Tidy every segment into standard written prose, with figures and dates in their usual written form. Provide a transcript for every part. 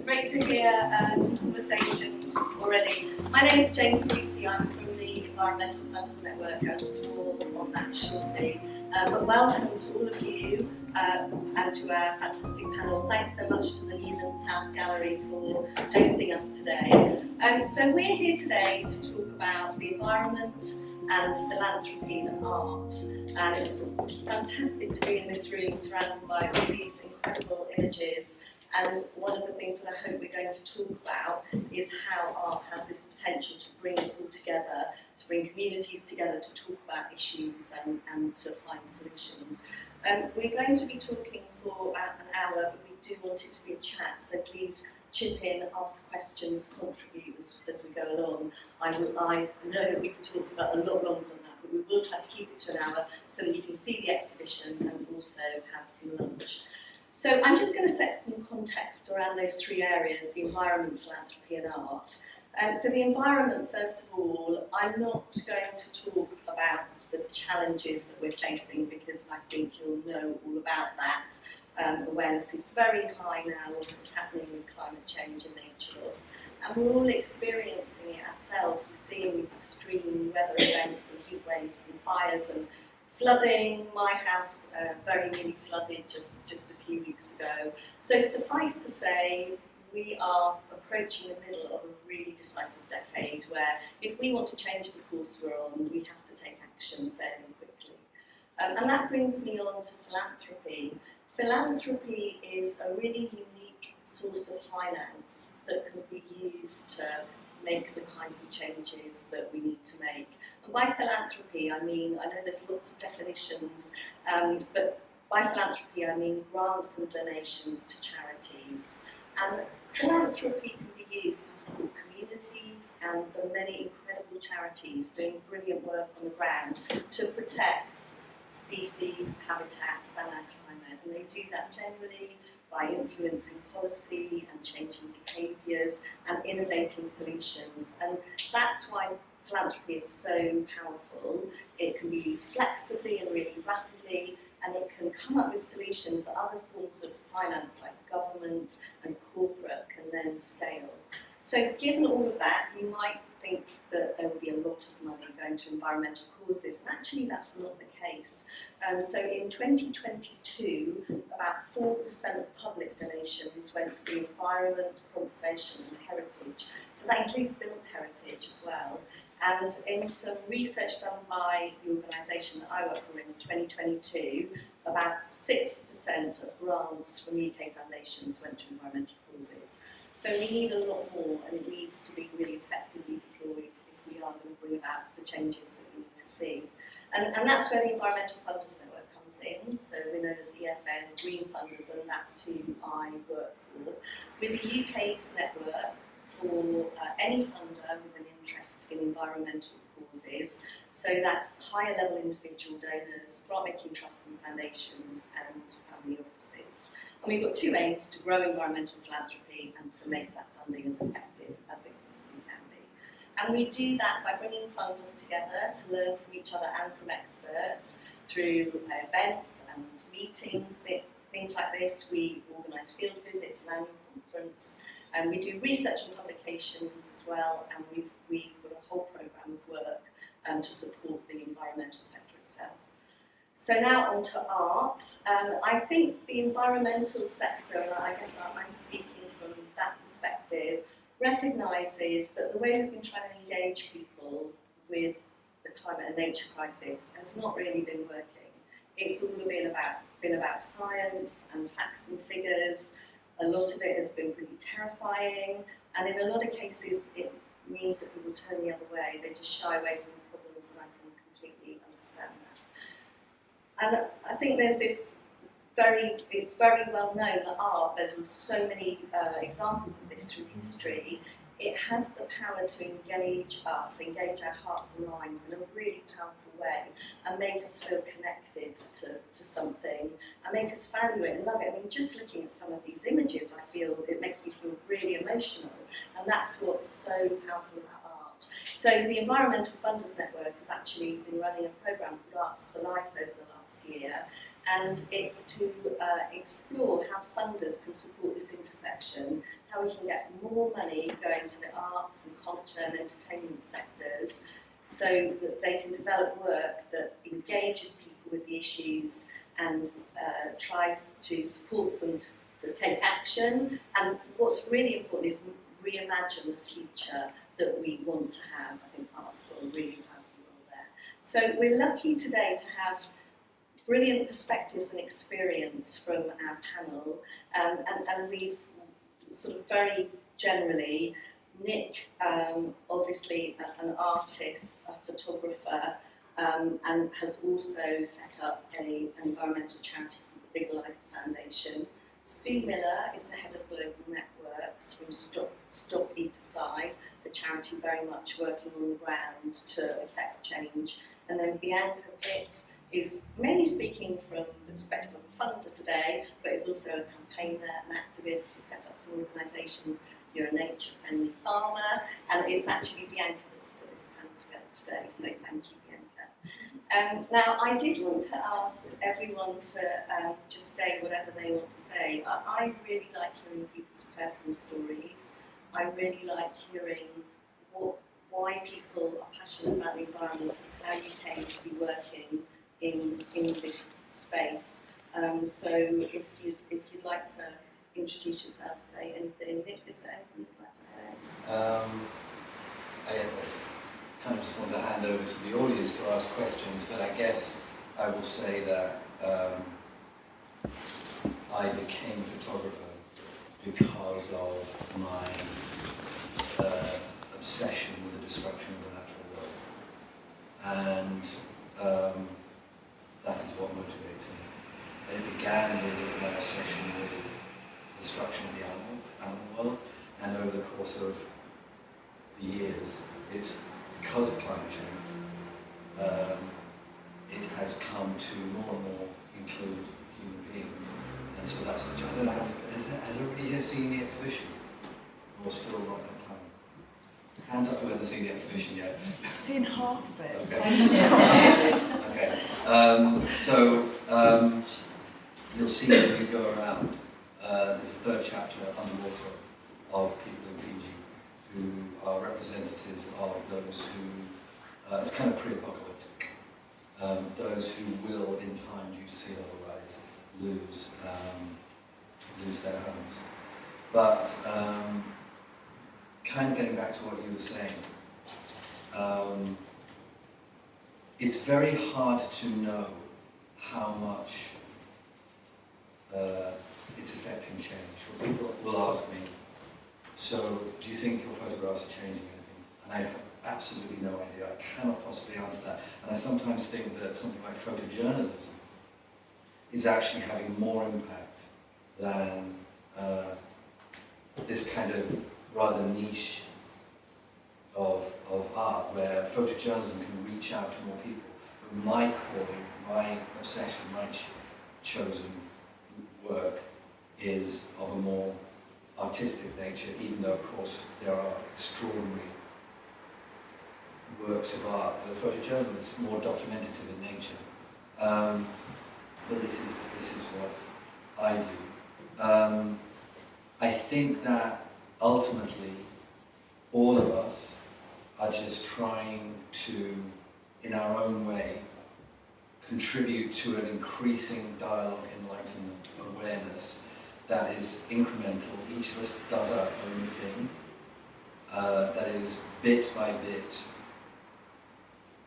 Great to hear some conversations already. My name is Cabutti. I'm from the Environmental Funders Network, and more on that shortly. But welcome to all of you and to our fantastic panel. Thanks so much to the Newlands House Gallery for hosting us today. So we're here today to talk about the environment and philanthropy and art. And it's fantastic to be in this room surrounded by all these incredible images. And one of the things that I hope we're going to talk about is how art has this potential to bring us all together, to bring communities together to talk about issues and to find solutions. We're going to be talking for about an hour, but we do want it to be a chat, so please chip in, ask questions, contribute as we go along. I know that we could talk for a lot longer than that, but we will try to keep it to an hour so that you can see the exhibition and also have some lunch. So I'm just going to set some context around those three areas, the environment, philanthropy and art. So the environment, first of all, I'm not going to talk about the challenges that we're facing because I think you'll know all about that. Awareness is very high now of what's happening with climate change and nature loss. And we're all experiencing it ourselves. We're seeing these extreme weather events and heat waves and fires and flooding. My house very nearly flooded just a few weeks ago. So suffice to say, we are approaching the middle of a really decisive decade where if we want to change the course we're on, we have to take action fairly quickly. And that brings me on to philanthropy. Philanthropy is a really unique source of finance that can be used to make the kinds of changes that we need to make. And by philanthropy, I know there's lots of definitions, but by philanthropy I mean grants and donations to charities. And philanthropy can be used to support communities and the many incredible charities doing brilliant work on the ground to protect species, habitats and our climate. And they do that generally by influencing policy and changing behaviours and innovating solutions. And that's why philanthropy is so powerful. It can be used flexibly and really rapidly, and it can come up with solutions that other forms of finance like government and corporate can then scale. So given all of that, you might think that there will be a lot of money going to environmental causes, and actually that's not the case. So in 2022, about 4% of public donations went to the environment, conservation and heritage. So that includes built heritage as well. And in some research done by the organisation that I work for in 2022, about 6% of grants from UK foundations went to environmental causes. So we need a lot more, and it needs to be really effectively deployed if we are going to bring about the changes that we need to see. And that's where the Environmental Funders Network comes in. So we're known as EFN, Green Funders, and that's who I work for. We're the UK's network for any funder with an interest in environmental causes. So that's higher level individual donors, grant-making trusts and foundations, and family offices. And we've got two aims: to grow environmental philanthropy and to make that funding as effective as it possibly can be. And we do that by bringing funders together to learn from each other and from experts through events and meetings, things like this. We organise field visits, an annual conference, and we do research and publications as well, and we've got a whole programme of work to support the environmental sector itself. So now on to art. I think the environmental sector, and I guess I'm speaking from that perspective, recognises that the way we've been trying to engage people with the climate and nature crisis has not really been working. It's all been about science and facts and figures. A lot of it has been pretty terrifying, and in a lot of cases it means that people turn the other way. They just shy away from the problems, and I can completely understand that. And I think there's this it's very well known that art, there's so many examples of this through history. It has the power to engage us, engage our hearts and minds in a really powerful way and make us feel connected to something and make us value it and love it. I mean, just looking at some of these images, it makes me feel really emotional, and that's what's so powerful about art. So the Environmental Funders Network has actually been running a programme called Arts for Life over the last year, and it's to explore how funders can support this intersection, how how we can get more money going to the arts and culture and entertainment sectors so that they can develop work that engages people with the issues and tries to support them to take action. And what's really important is reimagine the future that we want to have. I think art's got a really powerful role there. So we're lucky today to have brilliant perspectives and experience from our panel, and we've sort of very generally, Nick, obviously an artist, a photographer, and has also set up an environmental charity called the Big Life Foundation. Sue Miller is the head of global networks from Stop Ecocide, the charity very much working on the ground to effect change. And then Bianca Pitt is mainly speaking from the perspective of a funder today, but is also a campaigner, an activist who set up some organisations. You're a nature-friendly farmer, and it's actually Bianca that's put this panel together today, so thank you, Bianca. Now, I did want to ask everyone to just say whatever they want to say. I really like hearing people's personal stories. I really like hearing why people are passionate about the environment and how you came to be working in this space. So if you'd like to introduce yourself, say anything. Nick, is there anything you'd like to say? I kind of just want to hand over to the audience to ask questions, but I guess I will say that I became a photographer because of my obsession with the destruction of the natural world. And that is what motivates me. It began with my obsession with the destruction of the animal world, and over the course of the years, it's because of climate change, it has come to more and more include human beings. And so that's the, I don't know how, has everybody here seen the exhibition? Or still not that time? Hands up who hasn't seen the exhibition yet. I've seen half of it. Okay. Okay. You'll see when you go around, there's a third chapter underwater of people in Fiji who are representatives of those who, it's kind of pre-apocalyptic, those who will in time, due to sea level rise, lose their homes. But kind of getting back to what you were saying, it's very hard to know how much it's affecting change. Well, people will ask me, so do you think your photographs are changing anything? And I have absolutely no idea. I cannot possibly answer that. And I sometimes think that something like photojournalism is actually having more impact than this kind of rather niche of art, where photojournalism can reach out to more people. But my calling, my obsession, my chosen work is of a more artistic nature, even though, of course, there are extraordinary works of art. The photojournalist more documentative in nature. But this is what I do. I think that ultimately all of us are just trying to, in our own way, contribute to an increasing dialogue, enlightenment, awareness that is incremental. Each of us does our own thing, that is bit by bit,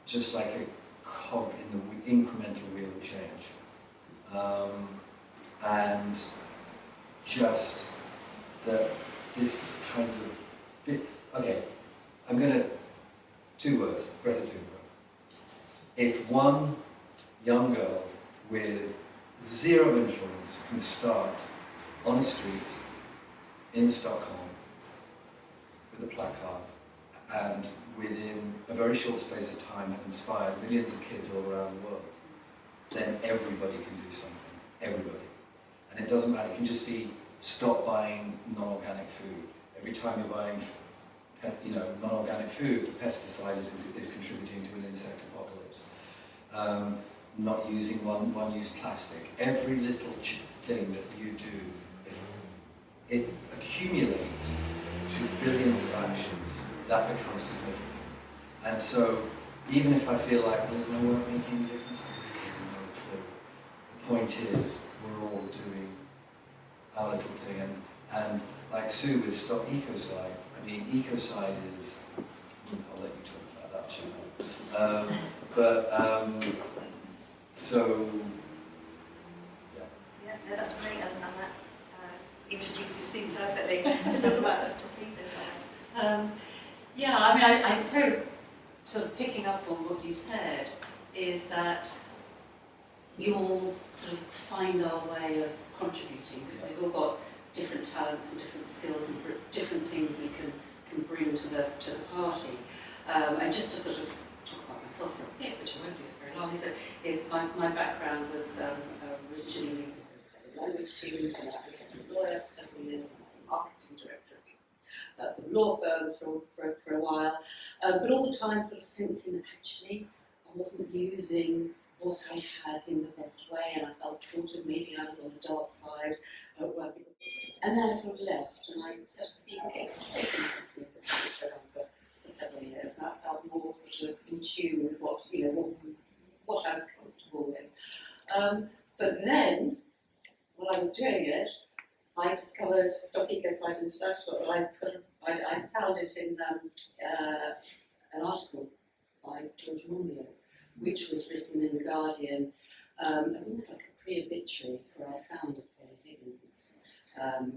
just like a cog in the incremental wheel of change. And just that this kind of bit, okay, I'm going to, 2 words, Greta Thunberg. If one young girl with 0 influence can start on a street in Stockholm with a placard and within a very short space of time have inspired millions of kids all around the world, then everybody can do something. Everybody. And it doesn't matter, it can just be stop buying non-organic food. Every time you're buying non-organic food, the pesticide is contributing to an insect apocalypse. Not using one-use plastic. Every little thing that you do, it accumulates to billions of actions, that becomes significant. And so, even if I feel like, well, is my work making any difference? I really have no clue. The point is, we're all doing our little thing, and like Sue with Stop Ecocide, I mean, ecocide is, I'll let you talk about that, Siobhan. So, yeah. Yeah, no, that's great, and that introduces Sue perfectly to talk about Stop Ecocide. Yeah, I mean, I suppose, sort of picking up on what you said, is that we all sort of find our way of contributing, because we've all got different talents and different skills and different things we can bring to the party. And just to sort of talk about myself for a bit, which I won't do for very long, is my background was originally as a language student, and I became a lawyer for several years, and I was an marketing director at some law firms for a while. But all the time sort of sensing that actually I wasn't using what I had in the best way, and I felt sort of maybe I was on the dark side of working. And then I sort of left, and I set up the company was around for several years, and I felt more sort of in tune with what I was comfortable with. But then, while I was doing it, I discovered Stop Ecocide International. I found it in an article by George Monbiot, which was written in The Guardian as almost like a pre-obituary for our founder, Paul Higgins,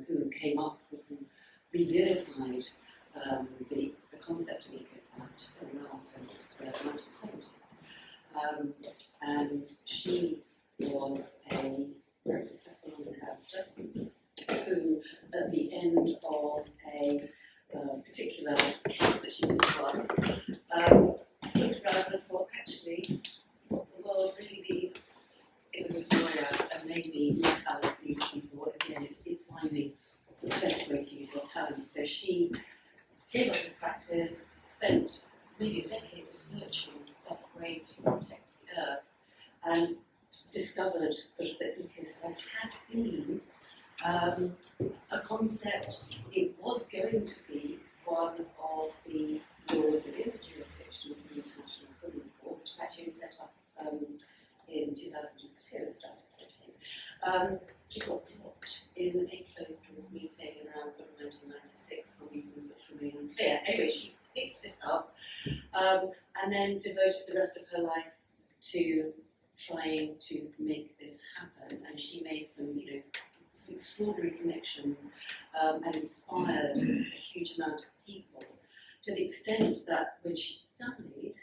who came up with and revivified the concept of ecocide, which has been around since the 1970s. And she was a very successful London barrister who, at the end of a particular case that she described, looked around and thought, actually, what the world really needs is a good lawyer, and maybe my talents need to be thought. Again, it's finding the best way to use your talents. So she gave up her practice, spent maybe a decade researching the best way to protect the earth, and discovered sort of that ecocide had been a concept. It was going to be one of the laws within the jurisdiction of the International Criminal Court, which was actually set up in 2002, it started setting. It got dropped in a closed doors meeting around sort of 1996 for reasons which remain unclear. Anyway, she picked this up and then devoted the rest of her life to trying to make this happen. And she made some extraordinary connections and inspired a huge amount of people, to the extent that when she died,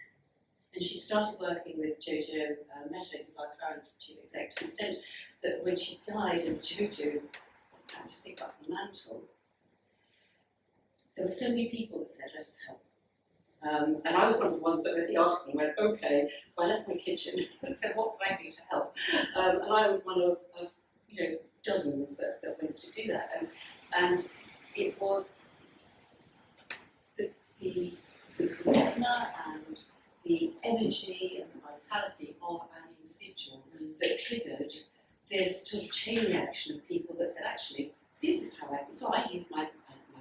and she started working with Jojo Mehta, who's our current chief exec, to the extent that when she died and Jojo had to pick up the mantle, there were so many people that said, let us help. And I was one of the ones that read the article and went, okay, so I left my kitchen and said, what can I do to help? And I was one of dozens that went to do that. And it was the charisma and the energy and the vitality of an individual that triggered this sort of chain reaction of people that said, actually, this is how I do. So I used my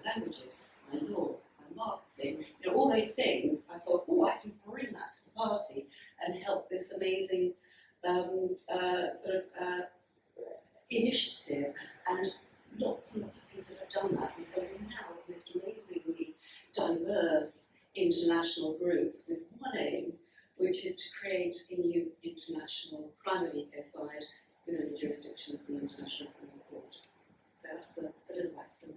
languages, my law, my marketing, all those things. I thought, oh, I can bring that to the party and help this amazing initiative. And lots and lots of people have done that. And so we're now the most amazingly diverse international group with one aim, which is to create a new international crime of ecocide within the jurisdiction of the International Criminal Court. So that's the little backstory.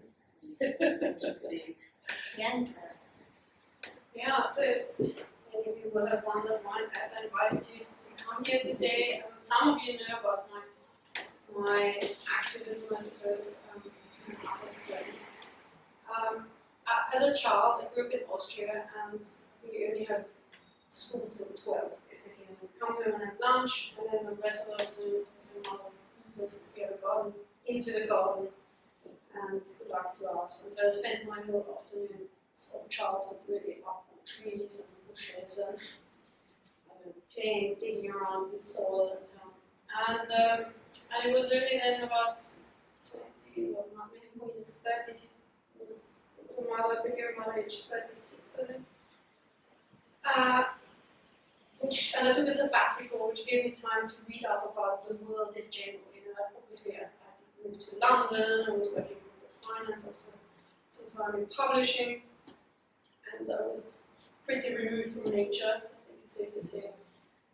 Bianca. Yeah, so many of you will have wondered why I've invited you to come here today. Some of you know about my activism, I suppose, in other studies. As a child, I grew up in Austria, and we only have school till 12, basically. And we come home and have lunch, and then the rest of the afternoon, some others just go into the garden, and good luck to us. And so I spent my whole afternoon as a childhood really up on trees and bushes and playing, digging around the soil and so on. And it was only then about 20, well, not maybe when he was 30, was a mother, became a mother age 36, I think. And I took a sabbatical, which gave me time to read up about the world in general. You know, obviously I moved to London, I was working in corporate finance after some time in publishing, and I was pretty removed from nature, I think it's safe to say.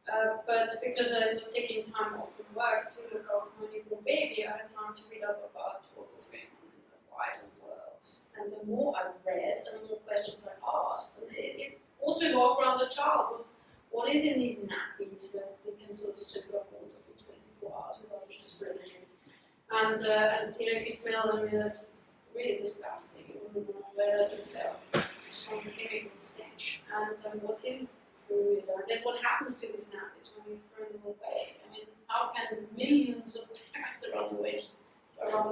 But because I was taking time off from work to look after my newborn baby, I had time to read up about what was going on in the wider world. And the more I read, and the more questions I asked, and it also evolved around the child. What is in these nappies that they can sort of soak up water for 24 hours without exploding? And you know, if you smell them, they're just really disgusting. You wouldn't yourself. Strong chemical stench. And what's in food? And then what happens to these nappies when you throw them away? I mean, how can millions of parents around the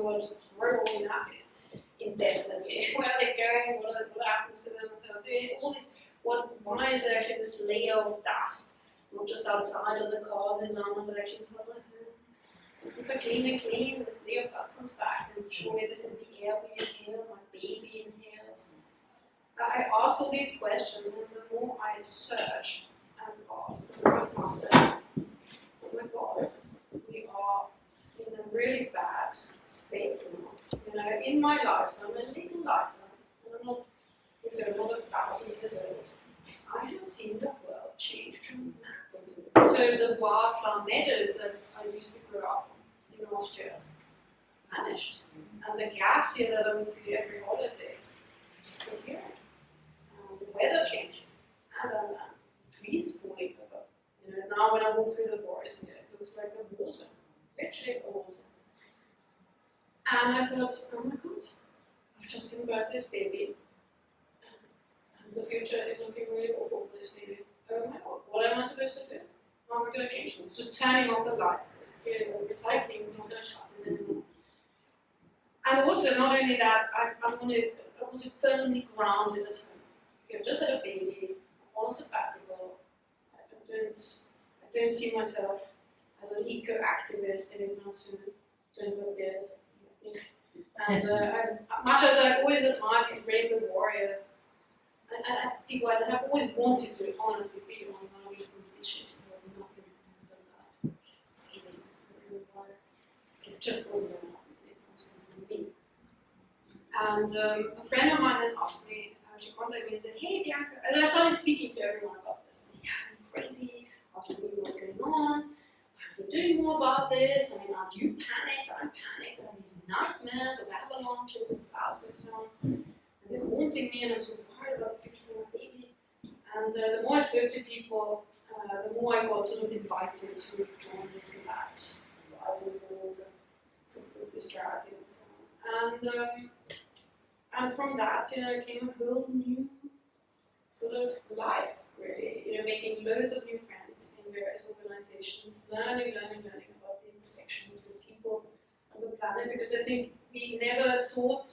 world just throw away nappies indefinitely? Where are they going? What happens to them? And so all these. Why is there actually this layer of dust, not just outside of the cars in London, but actually inside my home? If I clean and clean, the layer of dust comes back, and surely this in the air we inhale, my baby inhales. I asked all these questions, and the more I searched and asked, the more I found that, oh my God, we are in a really bad space now. You know, in my lifetime, a little lifetime, and I'm not another 1,000 years old, I have seen the world change dramatically. So the wildflower meadows that I used to grow up in Austria vanished. And the glacier that I would see every holiday disappeared. The weather changing. And trees falling over. You know, now when I walk through the forest here, it looks like a war zone. Literally a war zone. And I thought, oh my God, I've just given birth to this baby. The future is looking really awful for this baby. Oh my God, what am I supposed to do? How am I going to change things? Just turning off the lights, because clearly the recycling is not going to shut it anymore. And also, not only that, I was firmly grounded at home. Okay, I just had a baby, I'm on a sabbatical. I don't see myself as an eco-activist anytime soon. Don't have a beard. And much as I've always admired these rainbow warrior people, I have always wanted to honestly be on one of these issues. There was nothing that skipping water. It just wasn't going to happen. It wasn't for me. And a friend of mine then asked me, she contacted me and said, hey Bianca, and I started speaking to everyone about this. Yeah, I'm crazy. I don't know what's going on. I've been doing more about this. I mean, do you panic? I'm panicked. I have these nightmares of avalanches and clouds and so on. And they're haunting me, and I'm so worried about the future of my baby. And the more I spoke to people, the more I got sort of invited to join this and that, advisory board, support this charity and so on. And from that, you know, came a whole new sort of life, really. You know, making loads of new friends in various organizations, learning about the intersection between people and the planet, because I think we never thought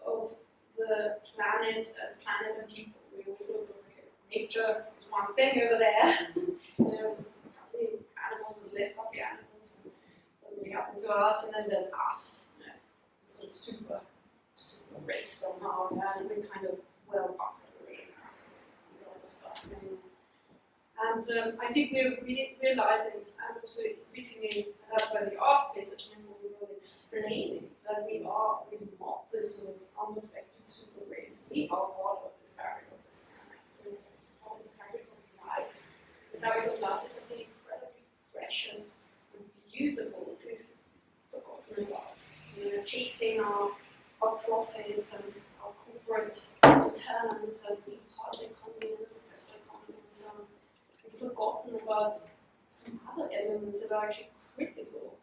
of the planet as planet and people. We always thought of nature is one thing over there, and there's cuddly animals and less cuddly animals, and doesn't really happen to us, and then there's us, you know, sort of super race somehow, and we're kind of well buffered away in us with all this stuff. And I think we're really realizing, and also increasingly, that's why the art plays such an important role, explaining that we are really not this sort of unaffected super race. We are part of this fabric of this planet, part of the fabric of life. The fabric of life is something incredibly precious and beautiful that we've forgotten about. You know, chasing our profits and our corporate returns and being part of the economy and the successful economy and so on. We've forgotten about some other elements that are actually critical,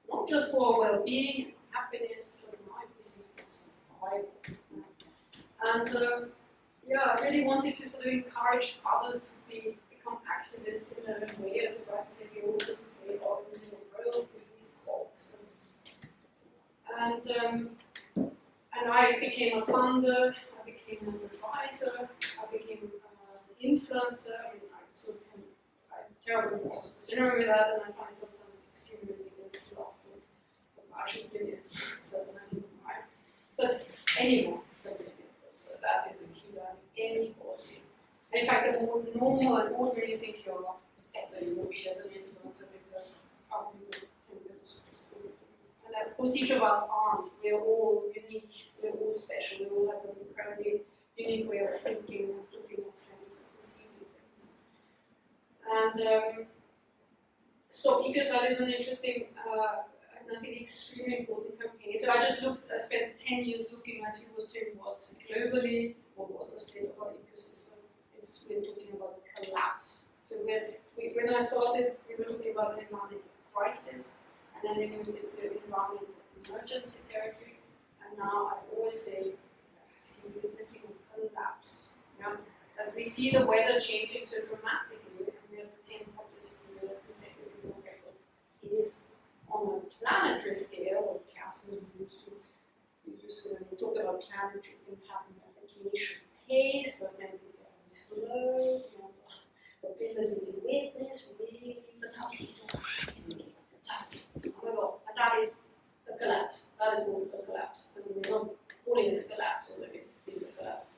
not just for our well-being and happiness, for life, we see survival. And yeah, I really wanted to sort of encourage others to become activists in their own way, as a writer said, we all just play our own little role with these cogs. And I became a funder, I became an advisor, I became an influencer. I mean, I'm terribly lost the scenario with that, and I find sometimes extremely ridiculous to laugh. I should be an influencer, and I don't know why. anyone from an influencer. That is the key learning, anybody. And in fact, the more normal and ordinary you think you are, the better you will be as an influencer because other people tend to also just do it. And of course, each of us aren't. We are all unique, we're all special, we all have an incredibly unique way of thinking and looking at things and perceiving things. And Stop Ecocide is an interesting and I think extremely important campaign. So I spent 10 years looking at who was doing what globally, what was the state of our ecosystem. We're talking about the collapse. So when I started, we were talking about environmental crisis, and then we moved into environmental emergency territory, and now I always say, I see witnessing a collapse. Yeah? That we see the weather changing so dramatically, and we have the 10 hottest years consecutively on record. It is on a planetary scale, or Castle used to, when we talk about planetary things happening at the glacial pace, that meant it's very slow, the ability to witness, really, but now we see it all happening. Oh my god, and that is a collapse. That is called a collapse. And we're not calling it a collapse already, it is a collapse.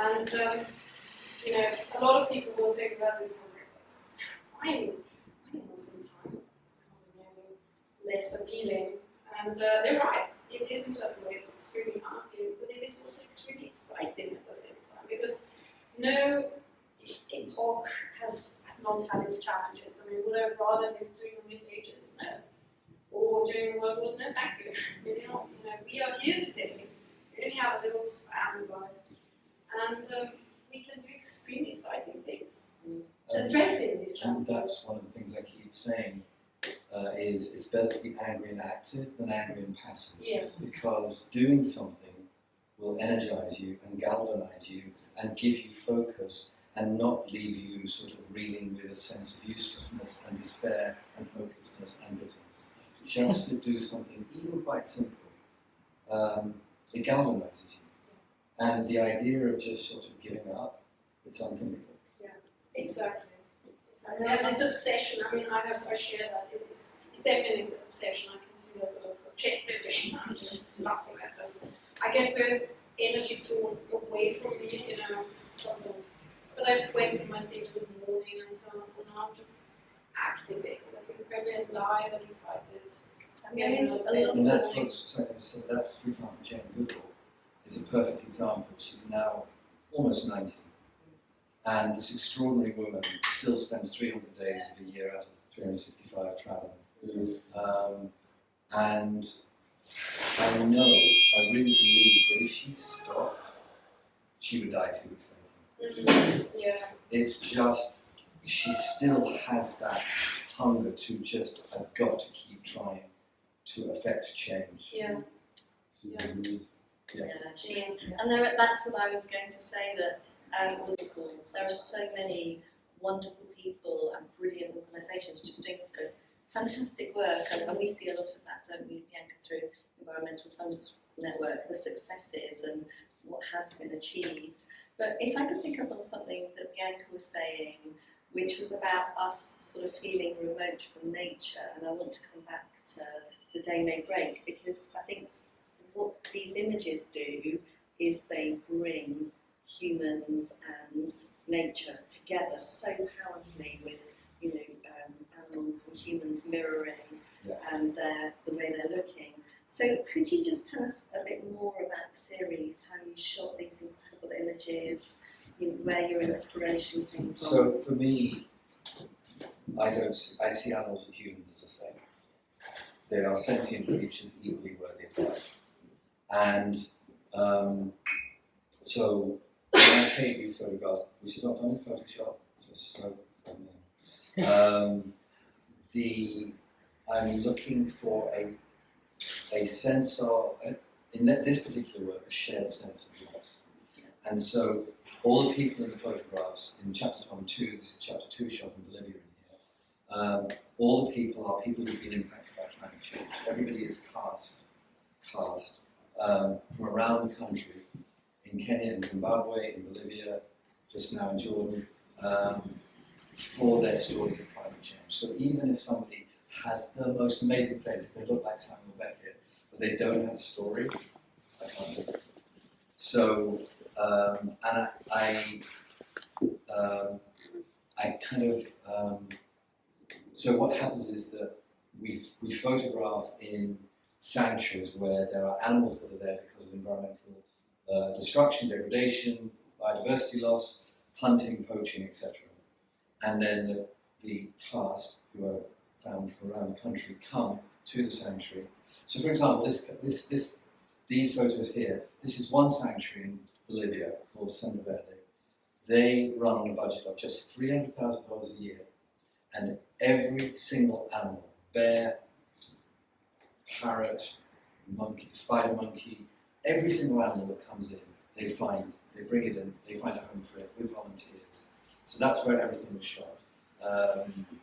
And a lot of people will think that is horrendous. I want to spend time less appealing. And they're right, it is in certain ways extremely unappealing, but it is also extremely exciting at the same time, because no epoch has not had its challenges. I mean, would I have rather lived during the Middle Ages? No. Or during World Wars? No, thank you. Really not. We are here today. We only have a little span of life. And we can do extremely exciting things addressing these challenges. And that's one of the things I keep saying. Is it's better to be angry and active than angry and passive. Yeah. Because doing something will energize you and galvanize you and give you focus and not leave you sort of reeling with a sense of uselessness and despair and hopelessness and bitterness. Just to do something even quite simple, it galvanizes you. And the idea of just sort of giving up, it's unthinkable. Yeah, exactly. I have this obsession. I mean, I share that. It's definitely an obsession. I can see that sort of objectively. I'm just stuck on myself. I get both energy drawn away from me, sometimes. But I went from my state in the morning and so on, and now I'm just activated. I feel incredibly alive and excited. And that's, for example, Jane Goodall is a perfect example. She's now almost 90. And this extraordinary woman still spends 300 days of a year out of 365 traveling. And I really believe that if she stopped, she would die 2 weeks later. Yeah. It's just, she still has that hunger to just, I've got to keep trying to affect change. Yeah. Yeah, she is. And that's what I was going to say, that there are so many wonderful people and brilliant organisations just doing fantastic work, and we see a lot of that, don't we, Bianca, through Environmental Funders Network, the successes and what has been achieved. But if I could pick up on something that Bianca was saying, which was about us sort of feeling remote from nature, and I want to come back to the day may break, because I think what these images do is they bring humans and nature together so powerfully, with animals and humans mirroring and the way they're looking. So could you just tell us a bit more about the series, how you shot these incredible images, where your inspiration came from? So for me, I see animals and humans as the same. They are sentient creatures equally worthy of life. And so when I take these photographs, which is not done in Photoshop, just so I'm looking for a sense of, in this particular work, a shared sense of loss. And so all the people in the photographs, in chapters 1 and 2, this is chapter 2 shot in Bolivia in here, all the people are people who've been impacted by climate change. Everybody is cast from around the country, in Kenya, in Zimbabwe, in Bolivia, just now in Jordan, for their stories of climate change. So even if somebody has the most amazing face, if they look like Samuel Beckett, but they don't have a story, I can't use it. So, and I kind of, so what happens is that we photograph in sanctuaries where there are animals that are there because of environmental destruction, degradation, biodiversity loss, hunting, poaching, etc. And then the cast, who are found from around the country, come to the sanctuary. So, for example, these photos here, this is one sanctuary in Bolivia called San Verde. They run on a budget of just $300,000 a year, and every single animal, bear, parrot, monkey, spider monkey, every single animal that comes in, they bring it in, they find a home for it with volunteers. So that's where everything was shot.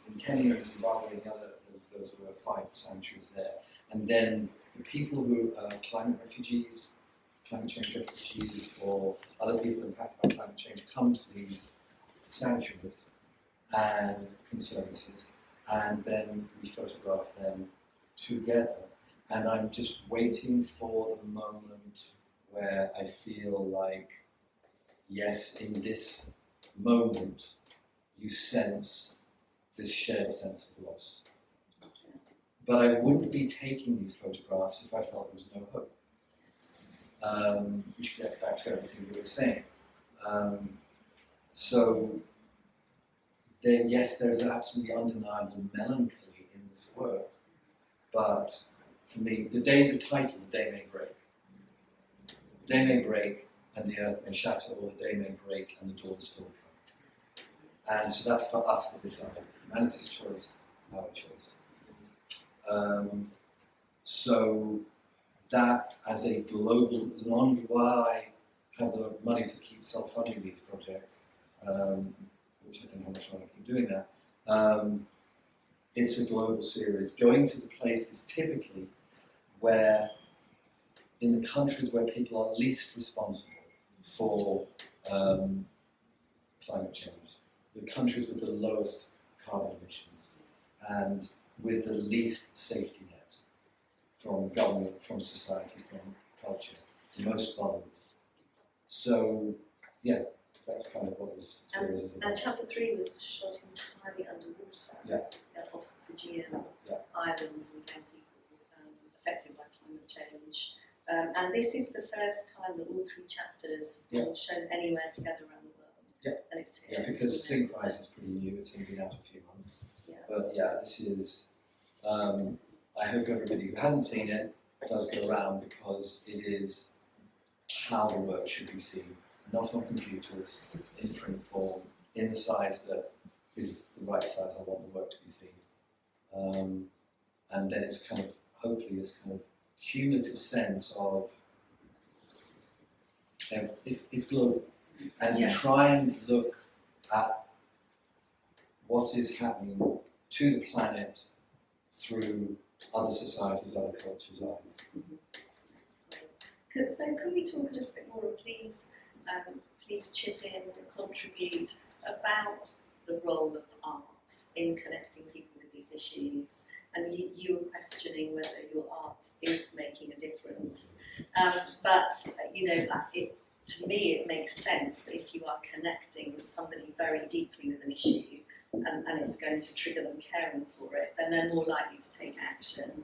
In Kenya and Zimbabwe and the other, those were 5 sanctuaries there. And then the people who are climate refugees, climate change refugees, or other people impacted by climate change come to these sanctuaries and conservancies, and then we photograph them together. And I'm just waiting for the moment where I feel like, yes, in this moment, you sense this shared sense of loss. But I wouldn't be taking these photographs if I felt there was no hope. Which gets back to everything we were saying. So, yes, there's an absolutely undeniable melancholy in this work, but for me, the title, The Day May Break. The day may break and the earth may shatter, or the day may break and the dawn still come. And so that's for us to decide. Humanity's choice, our choice. So that as a global, as an ongoing, while I have the money to keep self-funding these projects, which I don't know how much longer I keep doing that, it's a global series, going to the places typically where, in the countries where people are least responsible for climate change, the countries with the lowest carbon emissions, and with the least safety net from government, from society, from culture, the most vulnerable. So, yeah, that's kind of what this series is about. And chapter 3 was shot entirely underwater, off the Fijian islands and again people affected by climate change. And this is the first time that all 3 chapters have been shown anywhere together around the world. Yeah, and it's because Synchronize is pretty new, it's only been out a few months. But yeah, this is, I hope everybody who hasn't seen it does go around, because it is how the work should be seen, not on computers, in print form, in the size that is the right size I want the work to be seen. And then it's kind of, hopefully, this kind of cumulative sense of, it's global. And you try and look at what is happening to the planet through other societies, other cultures' eyes. So can we talk a little bit more, please chip in and contribute about the role of art in connecting people with these issues? And you were questioning whether your art is making a difference. But, to me it makes sense that if you are connecting with somebody very deeply with an issue, and it's going to trigger them caring for it, then they're more likely to take action.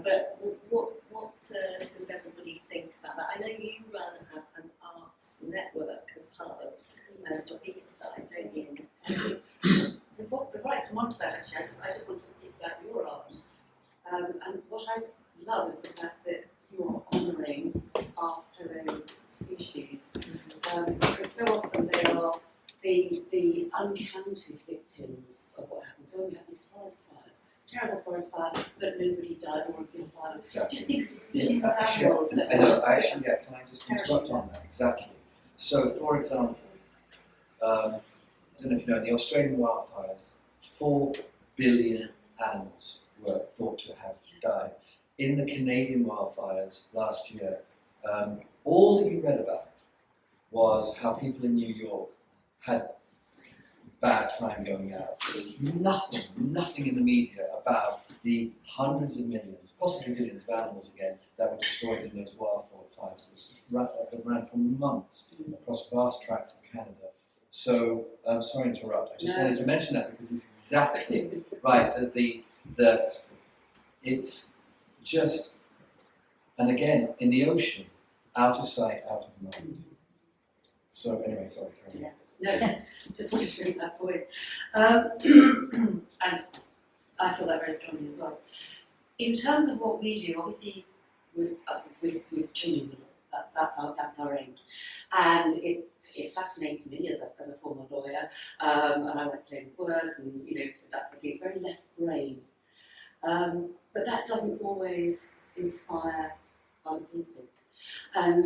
But what does everybody think about that? I know you run an arts network as part of Stop Ecocide, don't you? Before I come on to that, actually, I just want to speak about your art. And what I love is the fact that you're honouring our fellow species. Because so often they are the uncounted victims of what happens. So when we have these forest fires, terrible forest fire, but nobody died or a big fire. Exactly. Just think of millions of animals that can I just interrupt on that? Exactly. So, for example, I don't know if you know, in the Australian wildfires, 4 billion animals were thought to have died. In the Canadian wildfires last year, all that you read about was how people in New York had bad time going out. Nothing in the media about the hundreds of millions, possibly billions of animals again, that were destroyed in those wildfires, that ran for months across vast tracts of Canada. So, sorry to interrupt, I just wanted to mention that because it's exactly right, that it's just, and again, in the ocean, out of sight, out of mind. So anyway, sorry, Karen. No, just wanted to make that point. And I feel that very strongly as well. In terms of what we do, obviously, we're changing the law. That's our aim. And it fascinates me as a former lawyer, and I like playing with words, and that's the thing. It's very left brain. But that doesn't always inspire other people. And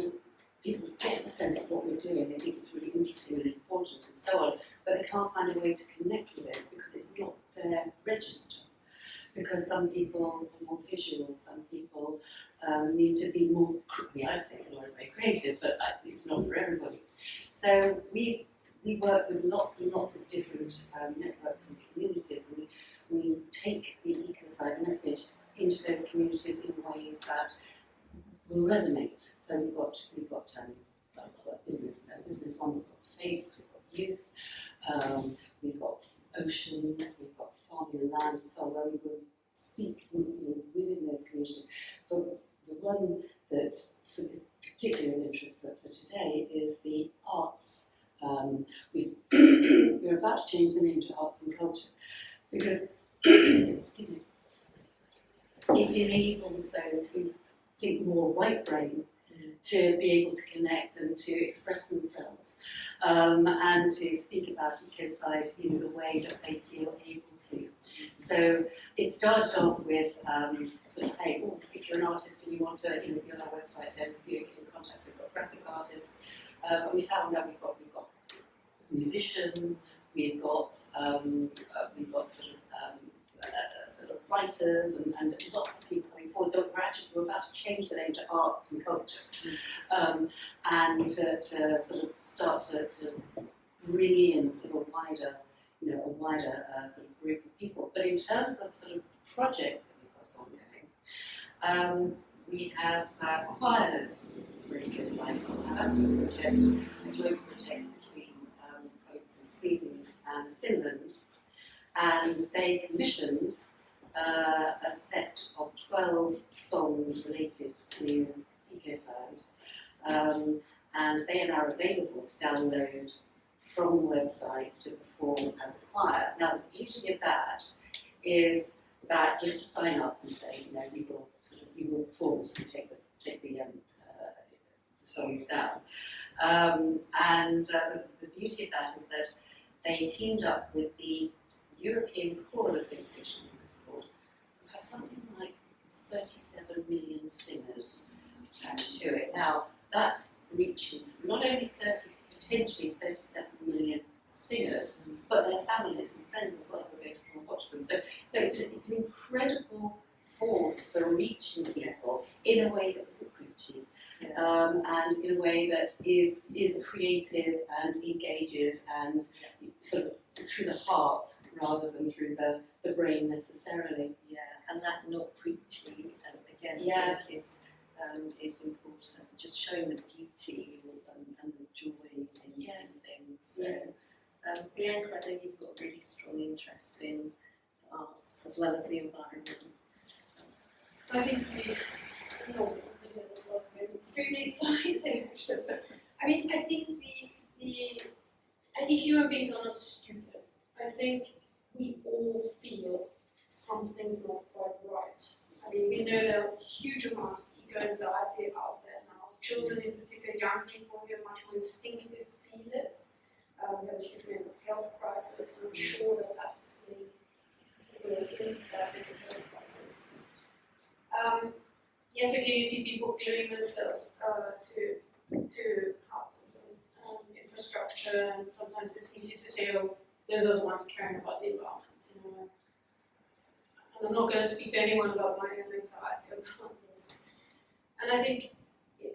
people get the sense of what we're doing, they think it's really interesting and important and so on, but they can't find a way to connect with it because it's not their register. Because some people are more visual, some people need to be more, I don't say the law is very creative, but it's not for everybody. So we work with lots and lots of different networks and communities, and we take the Ecocide message into those communities in ways that will resonate. So we've got business one, we've got faiths, we've got youth, we've got oceans, we've got farming and land and so on, where we will speak within those communities. But the one that sort of is particularly of interest for today is the arts. We're about to change the name to arts and culture because excuse me, it enables those who think more right brain to be able to connect and to express themselves and to speak about Ecocide in the way that they feel able to. So it started off with sort of saying, oh, if you're an artist and you want to be on our website, then get in contact. So we've got graphic artists, and we found that we've got musicians, we've got sort of writers and lots of people coming forward. So we're about to change the name to arts and culture, and to sort of start to bring in sort of a wider sort of group of people. But in terms of sort of projects that we've got ongoing, we have choirs for Ecocide. That's a project, a joint project between colleagues in Sweden and Finland, and they commissioned a set of 12 songs related to Ecocide, and they are now available to download from the website to perform as a choir. Now, the beauty of that is that you have to sign up and say, we will perform to take the songs down. And the beauty of that is that they teamed up with the European Choral Association, it's called, who has something like 37 million singers attached to it. Now, that's reaching not only potentially 37 million singers, but their families and friends as well who are going to come and watch them. So it's an incredible force for reaching people in a way that isn't preachy, and in a way that is creative and engages and sort of through the heart rather than through the brain necessarily. Yeah, and that not preachy, again, Yeah. I think is important. Just showing the beauty and the joy in things. So, Bianca, I know you've got a really strong interest in the arts as well as the environment. I think extremely exciting actually. I think human beings are not stupid. I think we all feel something's not quite right. I mean, we know there are huge amounts of ego anxiety out there now. Children in particular, young people, who are much more instinctive feel it. We have a huge mental health crisis, and I'm sure that will impact the health crisis. Yes, okay, you see people gluing themselves to houses and infrastructure, and sometimes it's easy to say, oh, those are the ones caring about the environment. And I'm not going to speak to anyone about my own anxiety about this. And I think,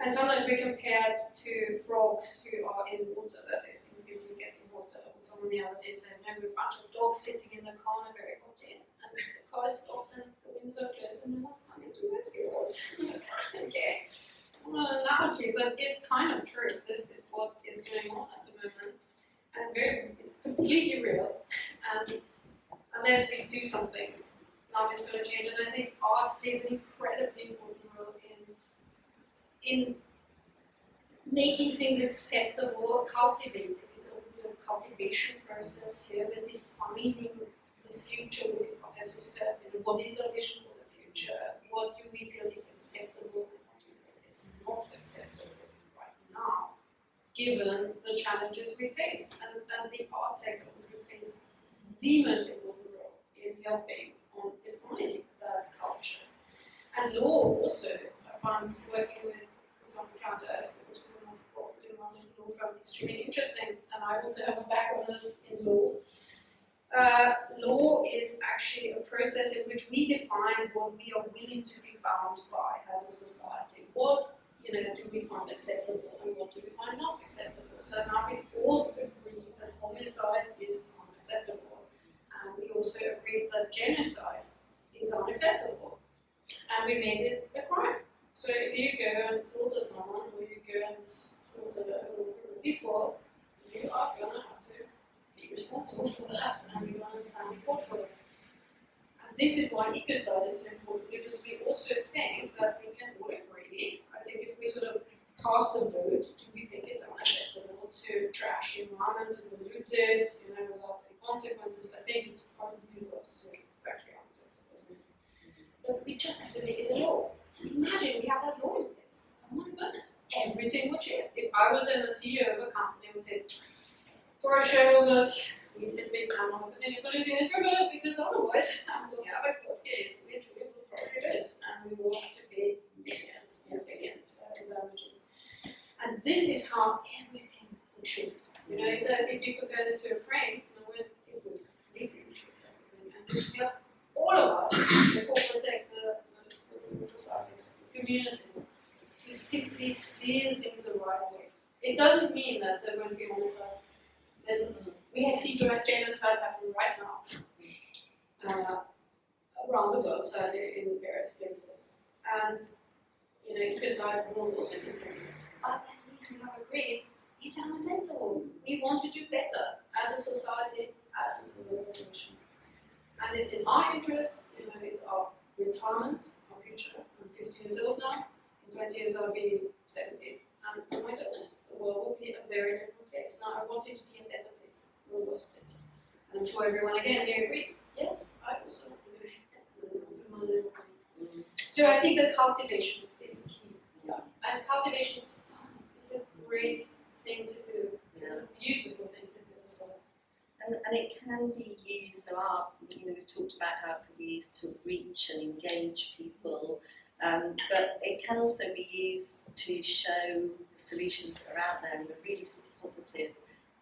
and sometimes we're compared to frogs who are in water, that is busy getting water. Or someone the other day said, no, we're a bunch of dogs sitting in the car on a very hot day, and the car is stopped and the windows are closed and no one's coming to rescue us. Okay. an analogy, but it's kind of true. This is what is going on at the moment, and it's completely real. And unless we do something, nothing's going to change. And I think art plays an incredibly important role in making things acceptable, cultivating. It's always a cultivation process here. We're defining the future. As you said, what is our vision for the future? What do we feel is acceptable and what do we feel is not acceptable right now, given the challenges we face? And the art sector obviously plays the most important role in helping on defining that culture. And law also, I found working with, for example, Counter Earth, which is a non-profit environmental law firm, extremely interesting. And I also have a background in law. Law is actually a process in which we define what we are willing to be bound by as a society. What do we find acceptable and what do we find not acceptable? So now we all agree that homicide is unacceptable, and we also agree that genocide is unacceptable, and we made it a crime. So if you go and slaughter someone, or you go and slaughter a group of people, you are going to have to be responsible for that, and you're going to stand in court for it. And this is why ecocide is so important, because we also think that we can all agree. I think if we sort of cast a vote, do we think it's unacceptable to trash the environment, to pollute it, without any consequences? I think it's part of the for us to say it's actually unacceptable, isn't it? But we just have to make it a law. Imagine we have that law in place. Oh my goodness, everything would change. If I was in the CEO of a company, I would say, for our shareholders, we simply cannot continue polluting this river because otherwise we'll have a court case which we will probably lose, and we will have to pay billions in damages. And this is how everything would shift. It's if you compare this to a frame, it would completely shift everything. And we help all of us, the corporate sector, the societies, the communities, to simply steer things the right way. It doesn't mean that there won't be homicide. We see genocide happen right now around the world, sadly, in various places. And ecocide will also continue. But at least we have agreed it's unacceptable. We want to do better as a society, as a civilization. And it's in our interest, it's our retirement, our future. I'm 50 years old now. In 20 years I'll be 70. And oh my goodness, the world will be a very different place. Now I want it to be a better place, not a worse place. And I'm sure everyone again here agrees. Yes, I also want to do better. So I think that cultivation is key. Yeah. And cultivation is fun. It's a great thing to do. It's a beautiful thing to do as well. And it can be used, so art, we've talked about how it can be used to reach and engage people, but it can also be used to show the solutions that are out there in a really sort of positive,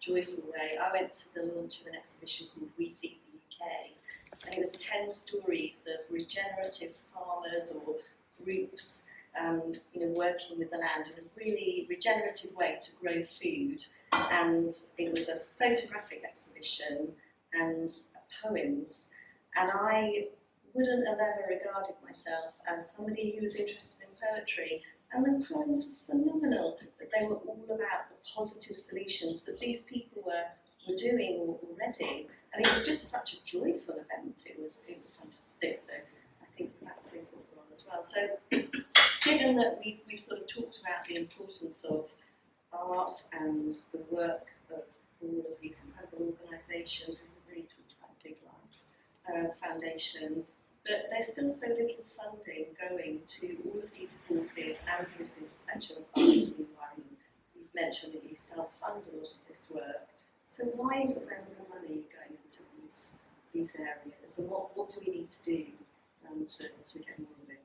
joyful way. I went to the launch of an exhibition called We Feed the UK, and it was 10 stories of regenerative farmers or groups working with the land in a really regenerative way to grow food. And it was a photographic exhibition and poems, and I wouldn't have ever regarded myself as somebody who was interested in poetry, and the poems were phenomenal, but they were all about the positive solutions that these people were doing already, and it was just such a joyful event. It was fantastic, so I think that's the important one as well. So given that we've sort of talked about the importance of art and the work of all of these incredible organisations, we've really talked about Big Life Foundation, but there's still so little funding going to all of these causes and to this intersection of art and the environment. You've mentioned that you self-fund a lot of this work, so why isn't there more money going into these areas, and what do we need to do to get more of it?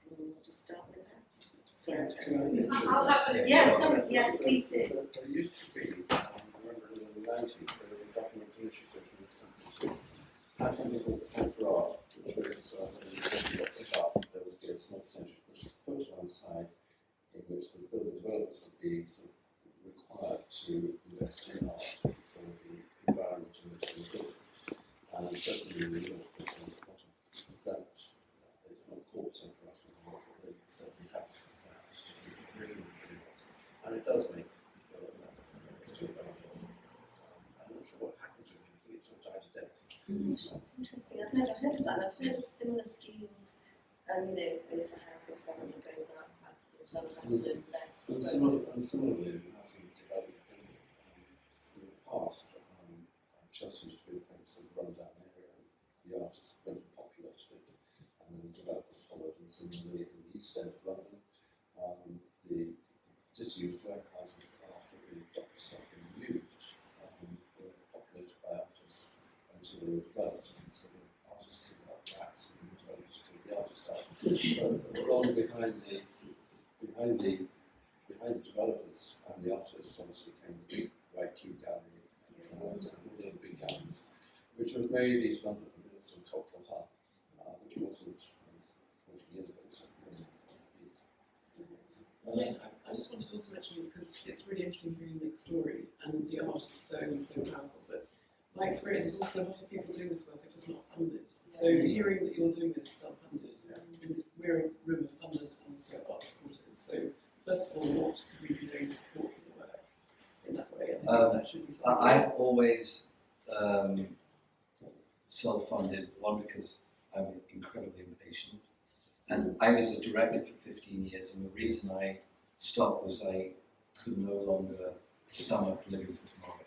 Anyone want to start with that? Sorry. Can I mention I'll have that? it. Yes, sorry, yes, please do. There used to be, I remember in the 90s, there was a government initiative in this country to have something called the Centre Art, which was, when you got put up, there would be a small percentage put to one side, in which the building developers would be sort of required to invest in art for the environment in which they were built. And certainly in the north, on the bottom, that is not called Centre Art anymore, but they certainly have does make me feel that that's still valuable. I'm not sure what happens with it. I think it sort of died to death. That's interesting. I've never heard of that. I've heard of similar schemes, if a housing development goes up, the total has to invest. And similarly, housing development in the past, Chelsea used to be a famous run-down area, and the artists went and populated it, and then the developers followed. And similarly, in the east end of London, the disused warehouses after the docks stopped being used were populated by artists until they were developed. And so the artists cleaned up rats, and the developers cleaned the artists out. But along behind the developers and the artists, obviously came the big White Cube Gallery and Flowers and all the other big galleries, which have made East London a real sort of cultural hub, which wasn't 40 years ago. So Elaine, I just wanted to also mention, because it's really interesting hearing Nick's story, and the art is so powerful, but my experience is also a lot of people doing this work are just not funded. So hearing that you're doing this self-funded, and we're a room of funders and also art supporters. So first of all, what could we be doing to support the work in that way? And I think that should be something. I've always self-funded, one because I'm incredibly impatient, and I was a director for 15 years, and the reason I stopped was I could no longer stomach living for tomorrow,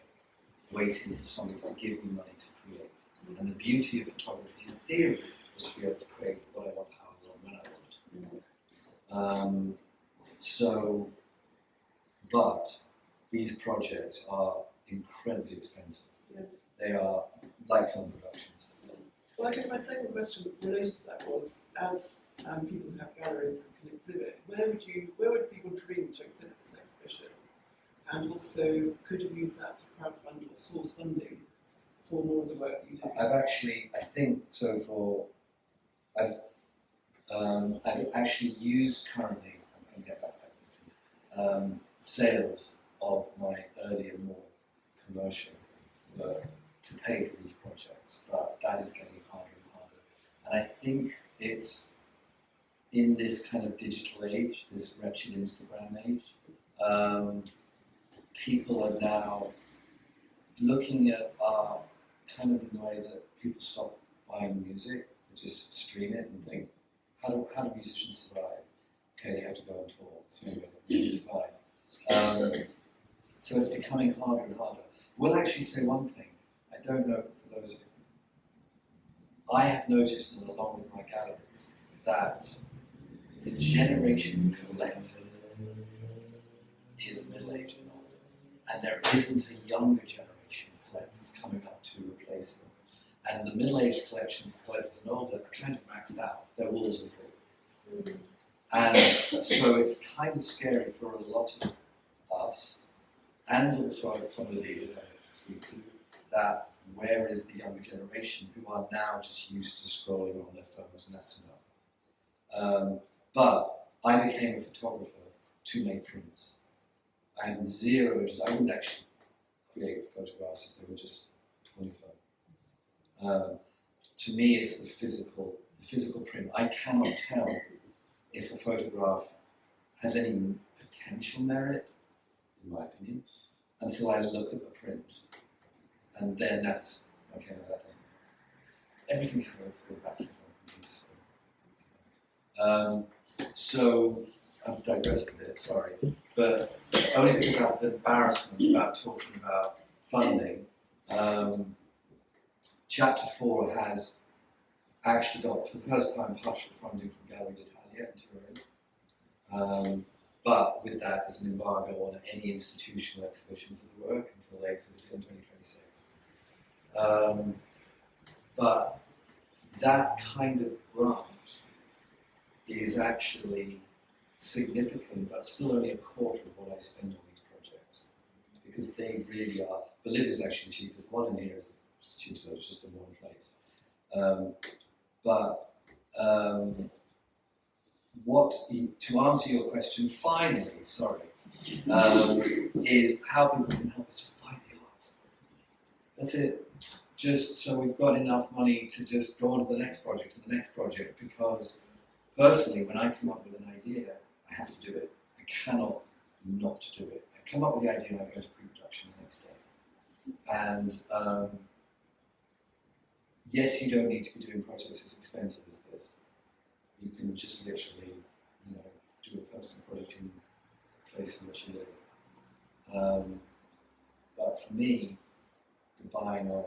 waiting for somebody to give me money to create. And the beauty of photography, in theory, is to be able to create what I want, how I want, when I want. But these projects are incredibly expensive. Yeah. They are like film productions. Well, I guess my second question related to that was, as people who have galleries and can exhibit, where would people dream to exhibit this exhibition? And also, could you use that to crowdfund or source funding for more of the work that you do? I've actually used currently, I'm going to get back to that question, sales of my earlier, more commercial work to pay for these projects, but that is getting harder and harder. And I think it's in this kind of digital age, this wretched Instagram age, people are now looking at art kind of in the way that people stop buying music, they just stream it and think, how do musicians survive? Okay, they have to go on tour, so maybe they survive. So it's becoming harder and harder. We'll actually say one thing, I don't know for those of you. I have noticed, and along with my galleries, that the generation of collectors is middle-aged and older, and there isn't a younger generation of collectors coming up to replace them. And the middle-aged collectors and older are kind of maxed out. Their walls are full. And so it's kind of scary for a lot of us, and also some of the dealers I speak to, that where is the younger generation who are now just used to scrolling on their phones, and that's enough. But I became a photographer to make prints. I have zero interest. I wouldn't actually create photographs if they were just on your phone. To me, it's the physical print. I cannot tell if a photograph has any potential merit, in my opinion, until I look at the print. And then that's, okay, no, that doesn't. Everything kind of is go back to my computer screen. So, I've digressed a bit, sorry. But only because I have the embarrassment about talking about funding. Chapter 4 has actually got, for the first time, partial funding from Gallery d'Italia in Turin. But with that, there's an embargo on any institutional exhibitions of the work until they exhibit in 2026. But that kind of grant is actually significant, but still only a quarter of what I spend on these projects. Because they really are, Bolivia's actually the cheapest, the one in here is the cheapest, so it's just in one place. To answer your question, finally, is how people can help us just buy the art. That's it. Just so we've got enough money to just go on to the next project and the next project, because personally, when I come up with an idea, I have to do it. I cannot not to do it. I come up with the idea and I go to pre-production the next day. And yes, you don't need to be doing projects as expensive as this. You can just literally, you know, do a personal project in the place in which you live. But for me, the buying of...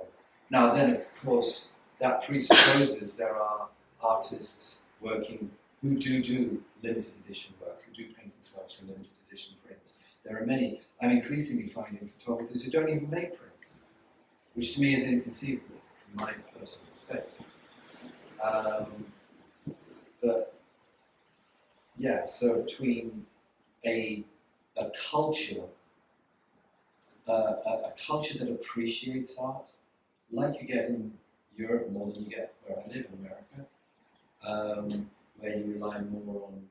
Now then, of course, that presupposes there are artists working who do limited edition work, who do paint and sculpture and limited edition prints. There are many. I'm increasingly finding photographers who don't even make prints, which to me is inconceivable from my personal perspective. But yeah, so between a culture, a culture that appreciates art, like you get in Europe more than you get where I live in America, where you rely more on,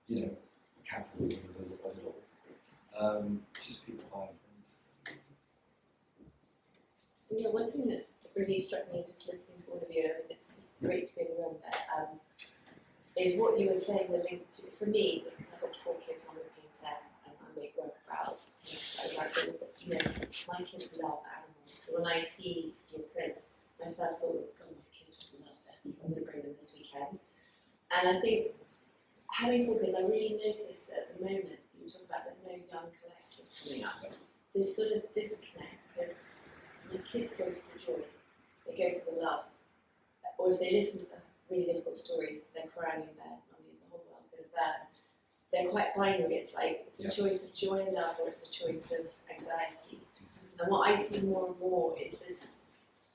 you know, the capitalism of it all. Just people buying things. Yeah, one thing that really struck me just listening to all of you, and it's just great to be in the room, is what you were saying, the link to, for me, because I've got 4 kids, I'm a painter, and I make work about, you know, my kids love animals, so when I see your prints, my first thought was, God, my kids would love them, I'm going to bring them this weekend. And I think, having 4 kids, I really notice at the moment, you talk about there's no young collectors coming up, this sort of disconnect, because my kids go for the joy, they go for the love, or if they listen to the really difficult stories, they're crying in bed, Mummy, the whole world's going to burn. They're quite binary, it's like, it's a choice of joy and love, or it's a choice of anxiety. And what I see more and more is this,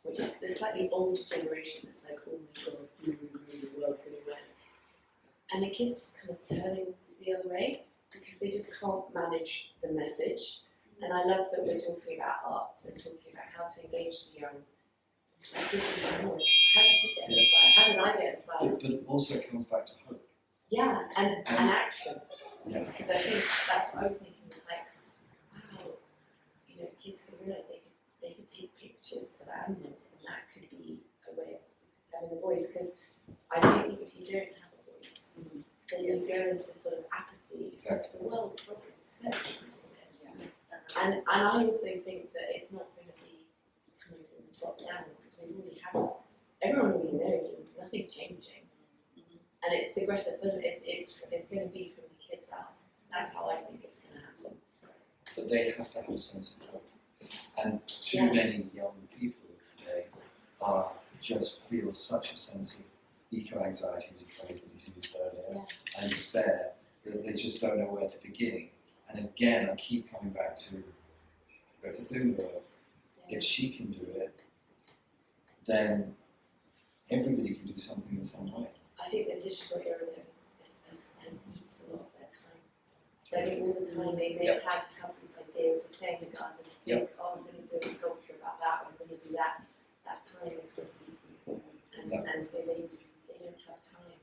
which is the slightly older generation that's like, oh my God, the world's going to end. And the kids just kind of turning the other way, because they just can't manage the message. And I love that we're talking about arts and talking about how to engage the young. Like, this is your voice. How did you get inspired? How did I get inspired? But also it comes back to hope. Yeah, and action. Yeah. Because I think that's what I was thinking, like, wow, you know, kids could realise they could take pictures of animals, and that could be a way of having a voice. Because I do think if you don't have a voice, then you go into this sort of apathy. Exactly. The world problem is so massive. And I also think that it's not going to be coming from the top down, because we've already had it. Everyone already knows and nothing's changing. And it's the aggressive film, it's going to be from the kids out. That's how I think it's going to happen. But they have to have a sense of hope. And too many young people today just feel such a sense of eco-anxiety, was a phrase that was used earlier, and despair, that they just don't know where to begin. And again, I keep coming back to Greta Thunberg. If she can do it, then everybody can do something in some way. I think the digital era though has eaten a lot of their time. So I think all the time they may have had to have these ideas to play in the garden, to think, oh, I'm going to do a sculpture about that, or I'm going to do that. That time is just eaten. And so they don't have time.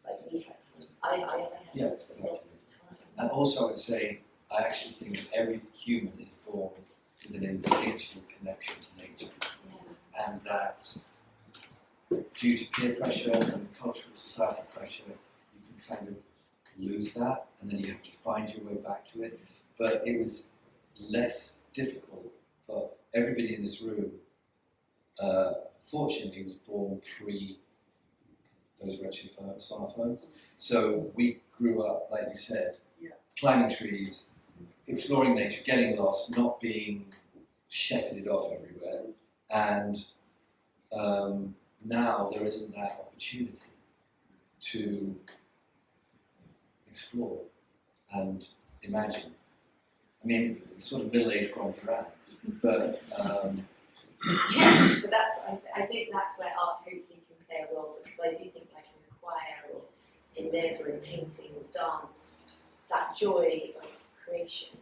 Like we have time. I have lots of time. And also I would say, I actually think that every human is born with an instinctual connection to nature. Yeah. And that due to peer pressure and cultural society pressure, you can kind of lose that, and then you have to find your way back to it. But it was less difficult for everybody in this room. Fortunately, was born pre those wretched smartphones. So we grew up, like you said, climbing trees, exploring nature, getting lost, not being shepherded off everywhere. And now there isn't that opportunity to explore and imagine. I mean, it's sort of middle-aged Grand Grand, but yeah, but I think that's where art hopefully can play a role, because I do think like in a choir or in this or in painting or dance, that joy of creation,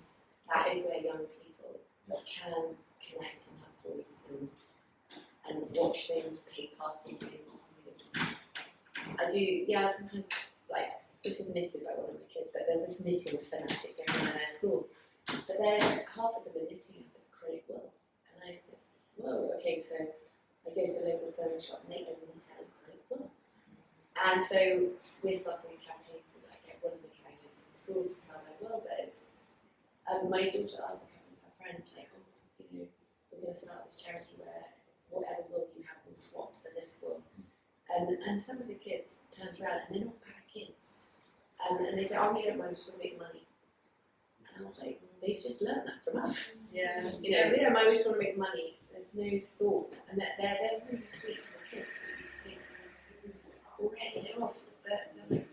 that is where young people can connect and have voice and watch things, take part in things. Because I do, sometimes like, this is knitted by one of my kids, but there's this knitting fanatic going on in their school. But then half of them are knitting out of acrylic wool. And I said, whoa, okay, so I go to the local sewing shop and they only sell acrylic wool. And so we're starting a campaign to like get one of the characters in the school to sell their wool, but My daughter asked a couple of her friends, like, oh, you know, we're going to start this charity where whatever will you have will swap for this will. And some of the kids turned around, and they're not bad kids. And they said, oh, we don't mind, just want to make money. And I was like, they've just learned that from us. Yeah. You know, we don't mind, we just want to make money. There's no thought. And they're really sweet for the kids, but you just think, already they're off. They're like,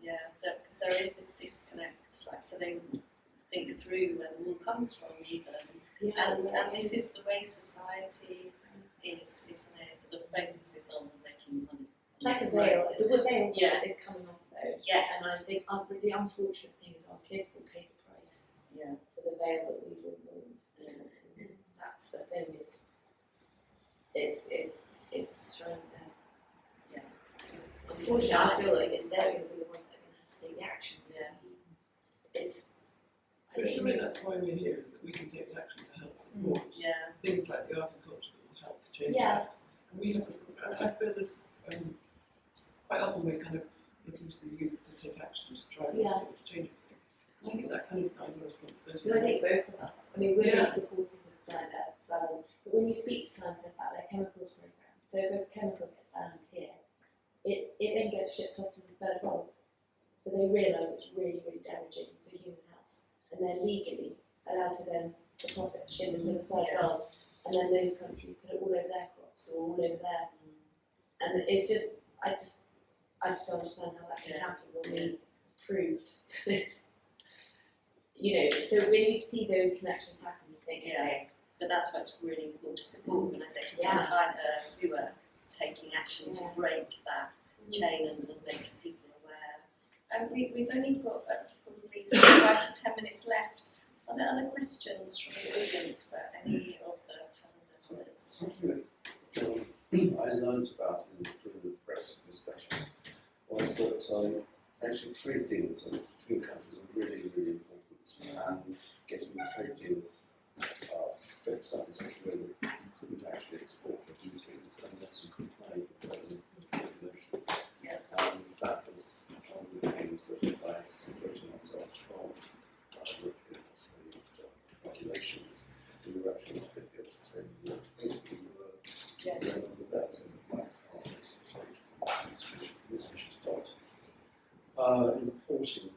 Yeah, because there is this disconnect, like, so they think through where the wool comes from even. yeah, And this is the way society is, isn't it? The focus is on making money. it's like a veil. The veil Yeah. is coming off though. Yes. And I think the unfortunate thing is our kids will pay the price Yeah. for the veil that we've all worn. And that's the thing is, it's trying to. Yeah. Unfortunately, I feel like they're going to be the ones that are going to have to take the action. Yeah. It's. I But think surely that's why we're here, is that we can take the action to help support Yeah. things like the art and culture that will help to change Yeah. that. And we have responsibility. I feel this quite often we're kind of looking to the youth to take action to try and Yeah. to change everything. And I think that kind of denies our responsibility. No, I think both of us. I mean, we're Yeah. big supporters of plant earth as well. But when you speak to clients about their chemicals program, so if a chemical gets banned here, it then gets shipped off to the third world. So they realise it's really, really damaging to human health. And they're legally allowed to then profit ship into the third world. And then those countries put it all over their crops or all over there. And it's just, I just don't understand how that can Yeah. happen when we proved this. You know, so when you see those connections happen, you think, Yeah. okay, So that's why it's really important to support organisations Yeah. like Planet Earth who are taking action to Yeah. break that chain and make people aware. We've only got probably 5 to 10 minutes left. Are there other questions from the audience for any of the panel members? Something that I learned about during the Brexit discussions was that actually trade deals between countries are really, really important, and getting trade deals fixed up in such a way that you couldn't actually export or do things unless you complied with certain regulations. Yeah. And that was one of the things that by separating ourselves from European trade regulations, we were actually not going to be able to trade in Europe. Basically, we were Yes. with that, so the black carpet, this fish stopped importing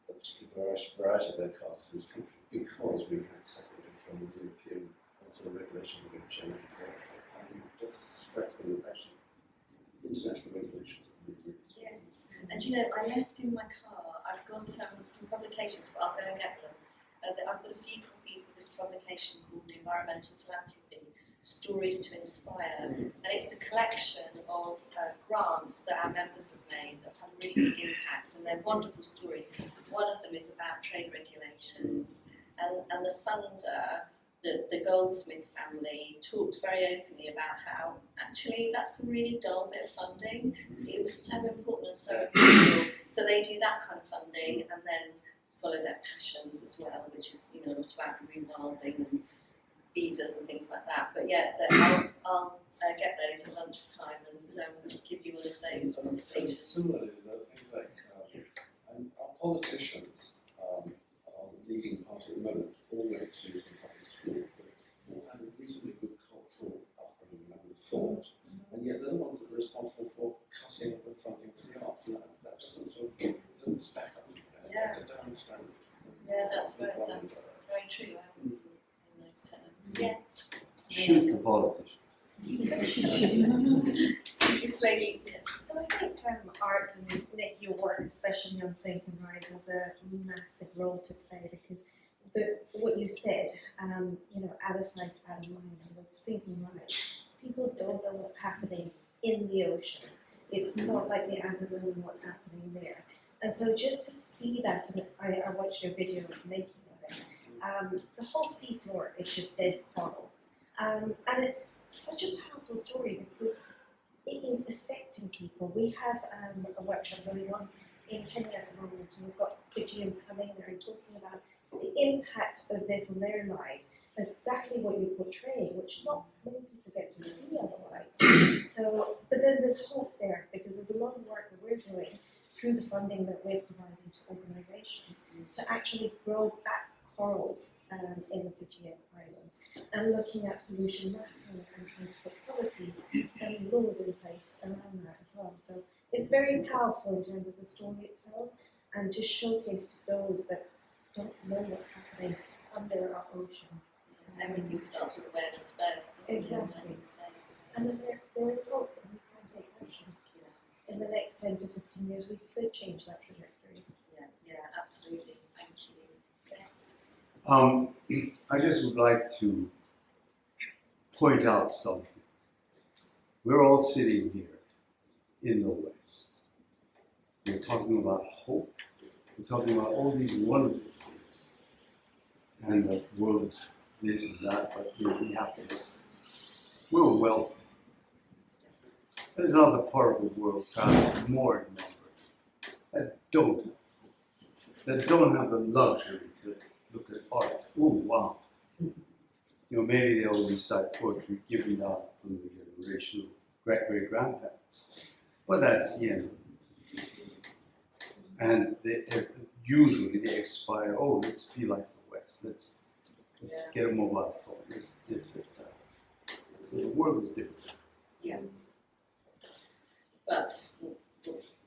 a particular variety of their cars to this country because we had separated from the European sort of regulations were going to change. And so it just strikes me that actually international regulations are really, really Yes. And you know, I left in my car, I've got some publications, but I'll go and get them. I've got a few copies of this publication called Environmental Philanthropy, Stories to Inspire. And it's a collection of grants that our members have made that have had a really big impact, and they're wonderful stories. One of them is about trade regulations, and the funder, the Goldsmith family, talked very openly about how actually that's a really dull bit of funding. It was so important and so important. So they do that kind of funding and then follow their passions as well, which is, you know, a lot about rewilding and beavers and things like that. But yeah, I'll get those at lunchtime and give you one of those. And so similarly, there are things like our politicians are leading part at the moment, all the way to some public school, but all have a reasonably good cultural upbringing and thought, and yet they're the ones that are responsible for cutting the funding to the arts, and that doesn't sort of doesn't stack up. Yeah. I don't understand it. Yeah, that's very true. I haven't thought in those terms. Yes. Shoot the politician. This lady. So I think art and Nick, your work, especially on St. Rise, has a massive role to play because what you said, you know, out of sight, out of mind, with St. Rise, people don't know what's happening in the oceans. It's not like the Amazon and what's happening there. And so just to see that, and I watched your video of making of it, the whole seafloor is just dead coral. And it's such a powerful story because it is affecting people. We have a workshop going on in Kenya at the moment, and we've got Fijians coming there and talking about the impact of this on their lives. That's exactly what you're portraying, which not many people get to see otherwise. So, but then there's hope there because there's a lot of work that we're doing through the funding that we're providing to organisations to actually grow back corals in the Fijian Islands, and looking at pollution mapping and trying to put policies and laws in place around that as well. So it's very powerful in terms of the story it tells, and to showcase to those that don't know what's happening under our ocean. Everything starts with awareness first, doesn't Exactly. it? Like you say. And then there is hope, and we can take action. In the next 10 to 15 years, we could change that trajectory. Yeah, absolutely. Thank you. Yes. I just would like to point out something. We're all sitting here in the West. We're talking about hope. We're talking about all these wonderful things. And the world is this is that, but we have to. We're wealthy. There's another part of the world, perhaps more in number, that don't have the luxury to look at art. Oh, wow. Maybe they'll recite poetry given down from the generation of great-great-grandparents. But that's, and usually they aspire, let's be like the West. Let's get a mobile phone. Let's so the world is different. Yeah. But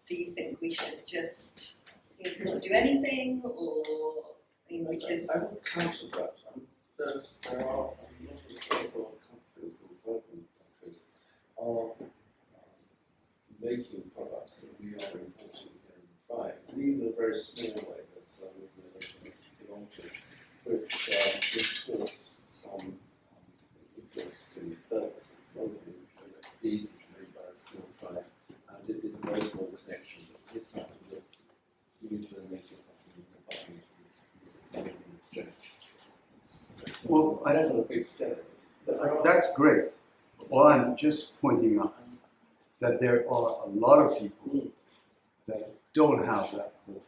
do you think we should just not do anything, or because I would counter that. There are a lot of developing countries are making products that we are importing here and buying, and even in a very small way. There's an organisation we belong to, which imports some interesting birds, one thing which are like beads which are made by a small tribe, and it is a very small connection, but it is something that we need to then make it something in the buying, something in exchange. Well, I don't know a big scale, but that's great. Well, I'm just pointing out that there are a lot of people that don't have that hope,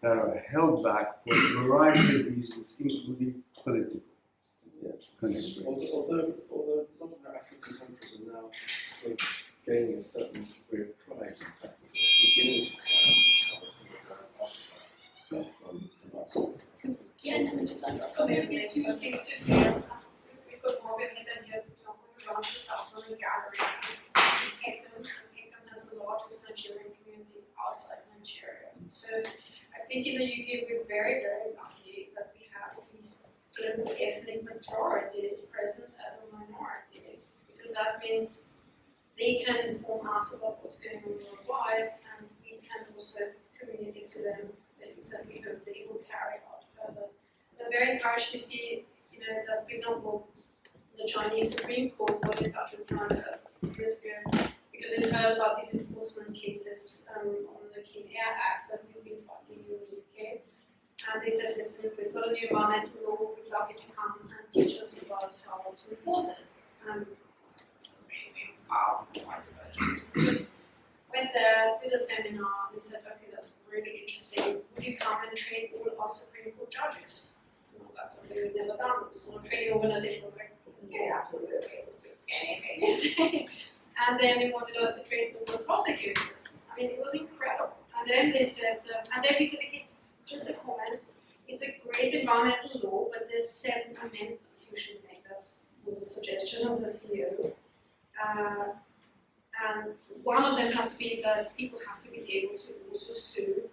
that are held back for a variety of reasons, including political constraints. Although a lot of our African countries are now sort of gaining a certain degree of pride, in fact, that they're beginning to try and recover some of their artifacts from us. yes, just Maybe two things to say. We've got Morgan Hidden here, for example, who runs the South Gallery. Cape has the largest Nigerian community outside Nigeria. So I think in the UK we're very, very lucky that we have these global ethnic majorities present as a minority, because that means they can inform us about what's going on worldwide, and we can also communicate to them things that we hope they will carry out further. And I'm very encouraged to see, that, for example, the Chinese Supreme Court got in touch with Canada a few years ago because it heard about these enforcement cases on the Clean Air Act that we've been fighting in the UK. And they said, listen, we've got a new environmental law, we'd love you to come and teach us about how to enforce it. And amazing, wow, went there, did a seminar, and they said, okay, that's really interesting. Would you come and train all of our Supreme Court judges? Well, that's something we've never done. So a training organization was like, yeah, absolutely okay, we'll do anything you say. And then they wanted us to train all the prosecutors. I mean, it was incredible. And then they said, okay, just a comment. It's a great environmental law, but there's 7 amendments you should make. That was a suggestion of the CEO. And one of them has to be that people have to be able to also sue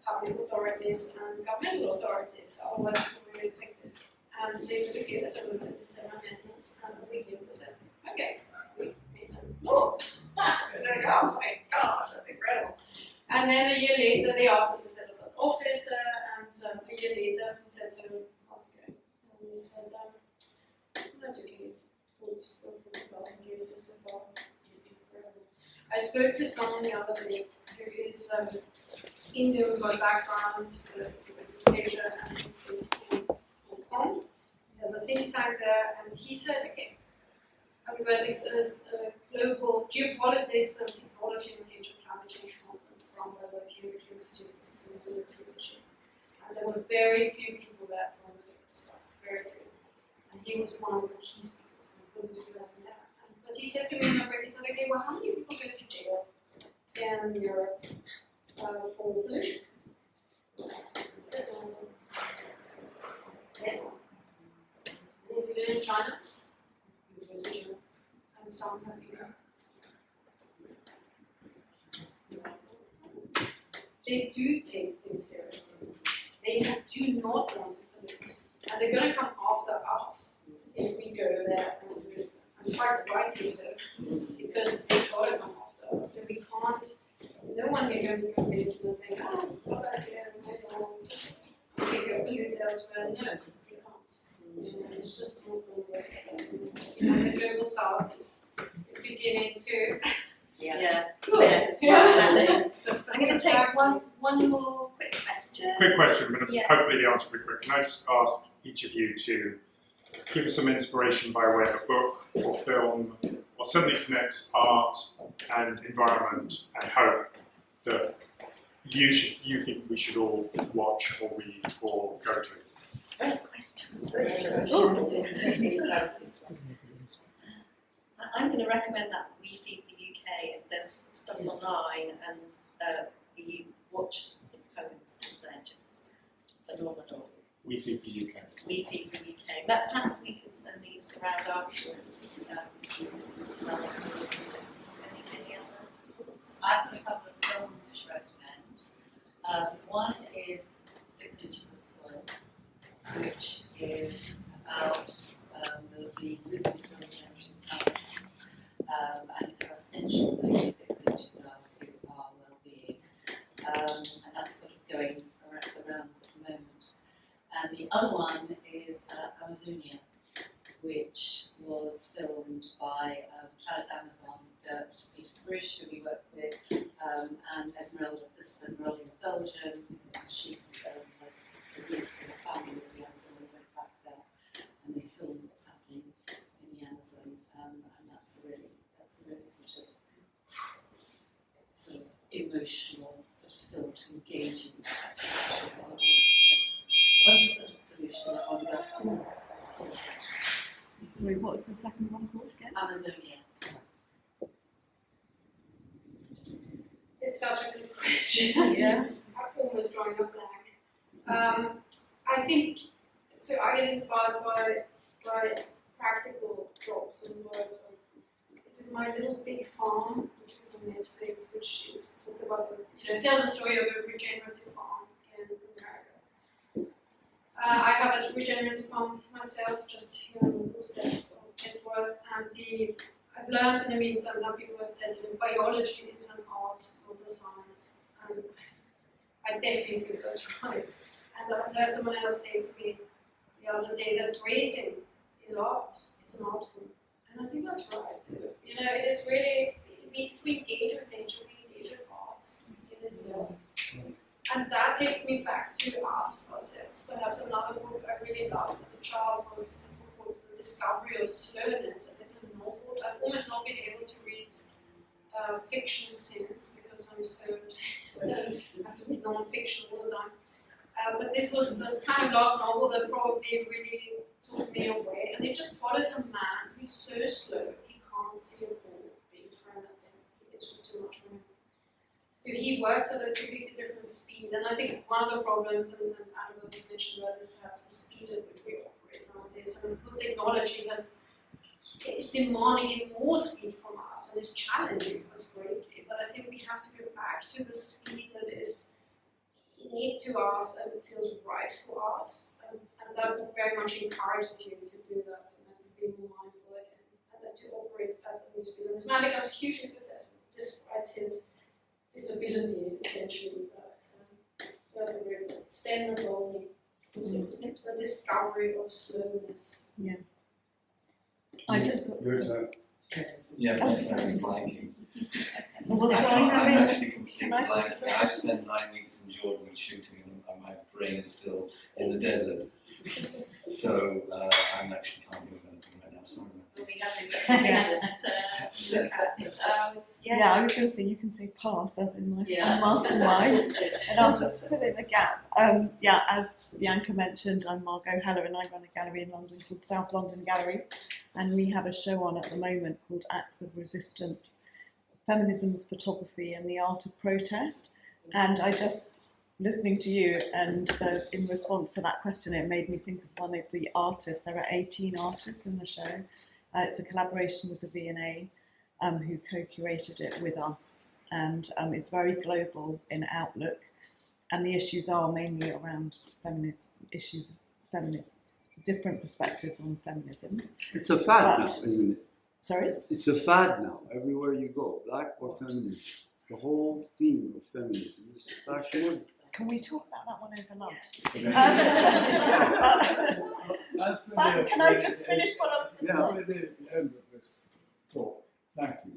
public authorities and governmental authorities, otherwise it's not really effective. And they said, okay, let's have a look at the 7 amendments. And a week later said, okay, we made them law. Oh my gosh, that's incredible. And then a year later, they asked us to set up an office, and a year later, we said, so how's it going? And we said, that's okay. We'll go for 2,000 cases so far. It's incredible. I spoke to someone the other day who is Indian by background, Southeast Asia, and he's based in Hong Kong. He has a think tank there, and he said, okay, I'm going to a global geopolitics and technology in the age of climate change conference run by the Cambridge Institute of Sustainability Leadership. And there were very few people there from the different stuff, very few. And he was one of the key speakers, and he was there. But he said to me in a break, he said, okay, well, how many people go to jail in Europe for pollution? Just one. Zealand and China. We've been to China, and some have been. They do take things seriously. They do not want to pollute. And they're going to come after us if we go there and do it. And quite rightly so, because they've got to come after us. So we can't, no one can go and become this and think, oh, what idea, we can go pollute elsewhere. No, we can't. It's just not going to work. The global south is beginning to. Yes. Yes. Yes. I'm going to take one more quick question. Quick question, but Yeah. hopefully the answer will be quick. Can I just ask each of you to give us some inspiration by way of a book or film, or something that connects art and environment and hope that you think we should all watch or read or go to? Great question. I'm going to recommend that We Feed the UK. There's stuff online, and you watch the poems because they're just phenomenal. We Feed the UK. We Feed the UK. But perhaps we could send these around afterwards. Some other things. Anything else? I've got a couple of films to recommend. One is 6 Inches of Soil, which is about the rhythm of the ocean. And it's how essential those 6 inches are to our well-being. And that's sort of going around the rounds at the moment. And the other one is Amazonia, which was filmed by Planet Amazon, Peter Brush, who we work with, and Esmeralda. This is Esmeralda in Belgium, because she has sort of roots in a family with the Amazon. We went back there and they filmed what's happening in the Amazon, and that's a really sort of emotional sort of film to engage in that. So one's a sort of solution, that one's a Sorry, what's the second one called again? Amazonia. It's such a good question. Yeah. I'm almost drawing a blank. I think, so I get inspired by practical jobs and work. It's My Little Big Farm, which is on Netflix, which is talks about tells the story of a regenerative farm in America. I have a regenerative farm myself, just here on the doorsteps of Edgeworth, and I've learned in the meantime, some people have said biology is an art, not a science, and I definitely think that's right. And I heard someone else say to me the other day that grazing is art, it's an art form. And I think that's right too. It is really, if we engage with nature, we engage with art in itself. And that takes me back to ourselves. Perhaps another book I really loved as a child was a book called The Discovery of Slowness, and it's a novel. I've almost not been able to read fiction since, because I'm so obsessed and I have to read non-fiction all the time. But this was the kind of last novel that probably really took me away, and it just follows a man who's so slow he can't see a ball being thrown at him. It's just too much for him. So he works at a completely different speed, and I think one of the problems, and Adam has mentioned that, is perhaps the speed at which we operate nowadays. And of course, technology is demanding more speed from us, and is challenging us greatly. But I think we have to go back to the speed that is unique to us and feels right for us, and that very much encourages you to do that and to be more mindful again, and then to operate at a new speed. And this man becomes hugely successful despite his disability, essentially. So that's a very good stand only. The discovery of slowness. Yeah. I just. Yeah, Oh, that's sorry. blanking. Well, I'm shall I have actually in- completely can I blank. just- I've spent 9 weeks in Jordan shooting, and my brain is still in the desert. So I'm actually can't think of anything right now. Sorry. We have this exhibition to look at. Yes. Yeah, I was going to say you can say pass as in my Yeah. mastermind, and I'll just fill in the gap. As Bianca mentioned, I'm Margot Heller, and I run a gallery in London called South London Gallery, and we have a show on at the moment called Acts of Resistance, Feminism's Photography and the Art of Protest. And I just listening to you and in response to that question, it made me think of one of the artists. There are 18 artists in the show. It's a collaboration with the V&A, who co-curated it with us, and it's very global in outlook, and the issues are mainly around feminist issues, different perspectives on feminism. It's a fad But- now, isn't it? Sorry? It's a fad now, everywhere you go, black or feminism. The whole theme of feminism is a fashion. Can we talk about that one over lunch? But can I just finish what I was going to Yeah, say? we're near the end of this talk. Thank you.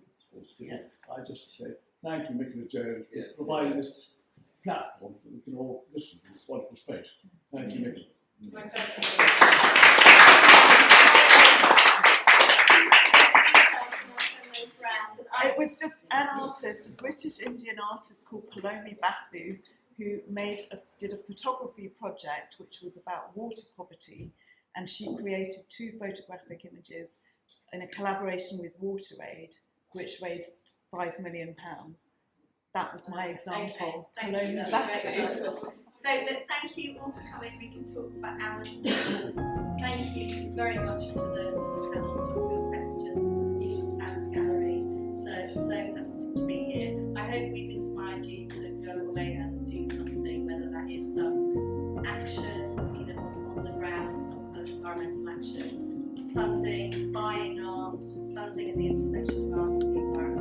Yes. I just say thank you, Nicola Jones, for Yes. providing this platform that we can all listen to this wonderful space. Thank you, Nicola. It was just an artist, a British Indian artist called Palomi Basu, who did a photography project which was about water poverty, and she created 2 photographic images in a collaboration with WaterAid, which raised £5 million. That was my example. Okay, thank you. Palomi That's very Basu. helpful. So look, thank you all for coming. We can talk for hours. Thank you very much to the panel, to all your questions, to the Newlands House Gallery. So fantastic to be here. I hope we've inspired you to go away and do something, whether that is some action, on the ground, some kind of environmental action, funding, buying art, funding at the intersection of art and the environment.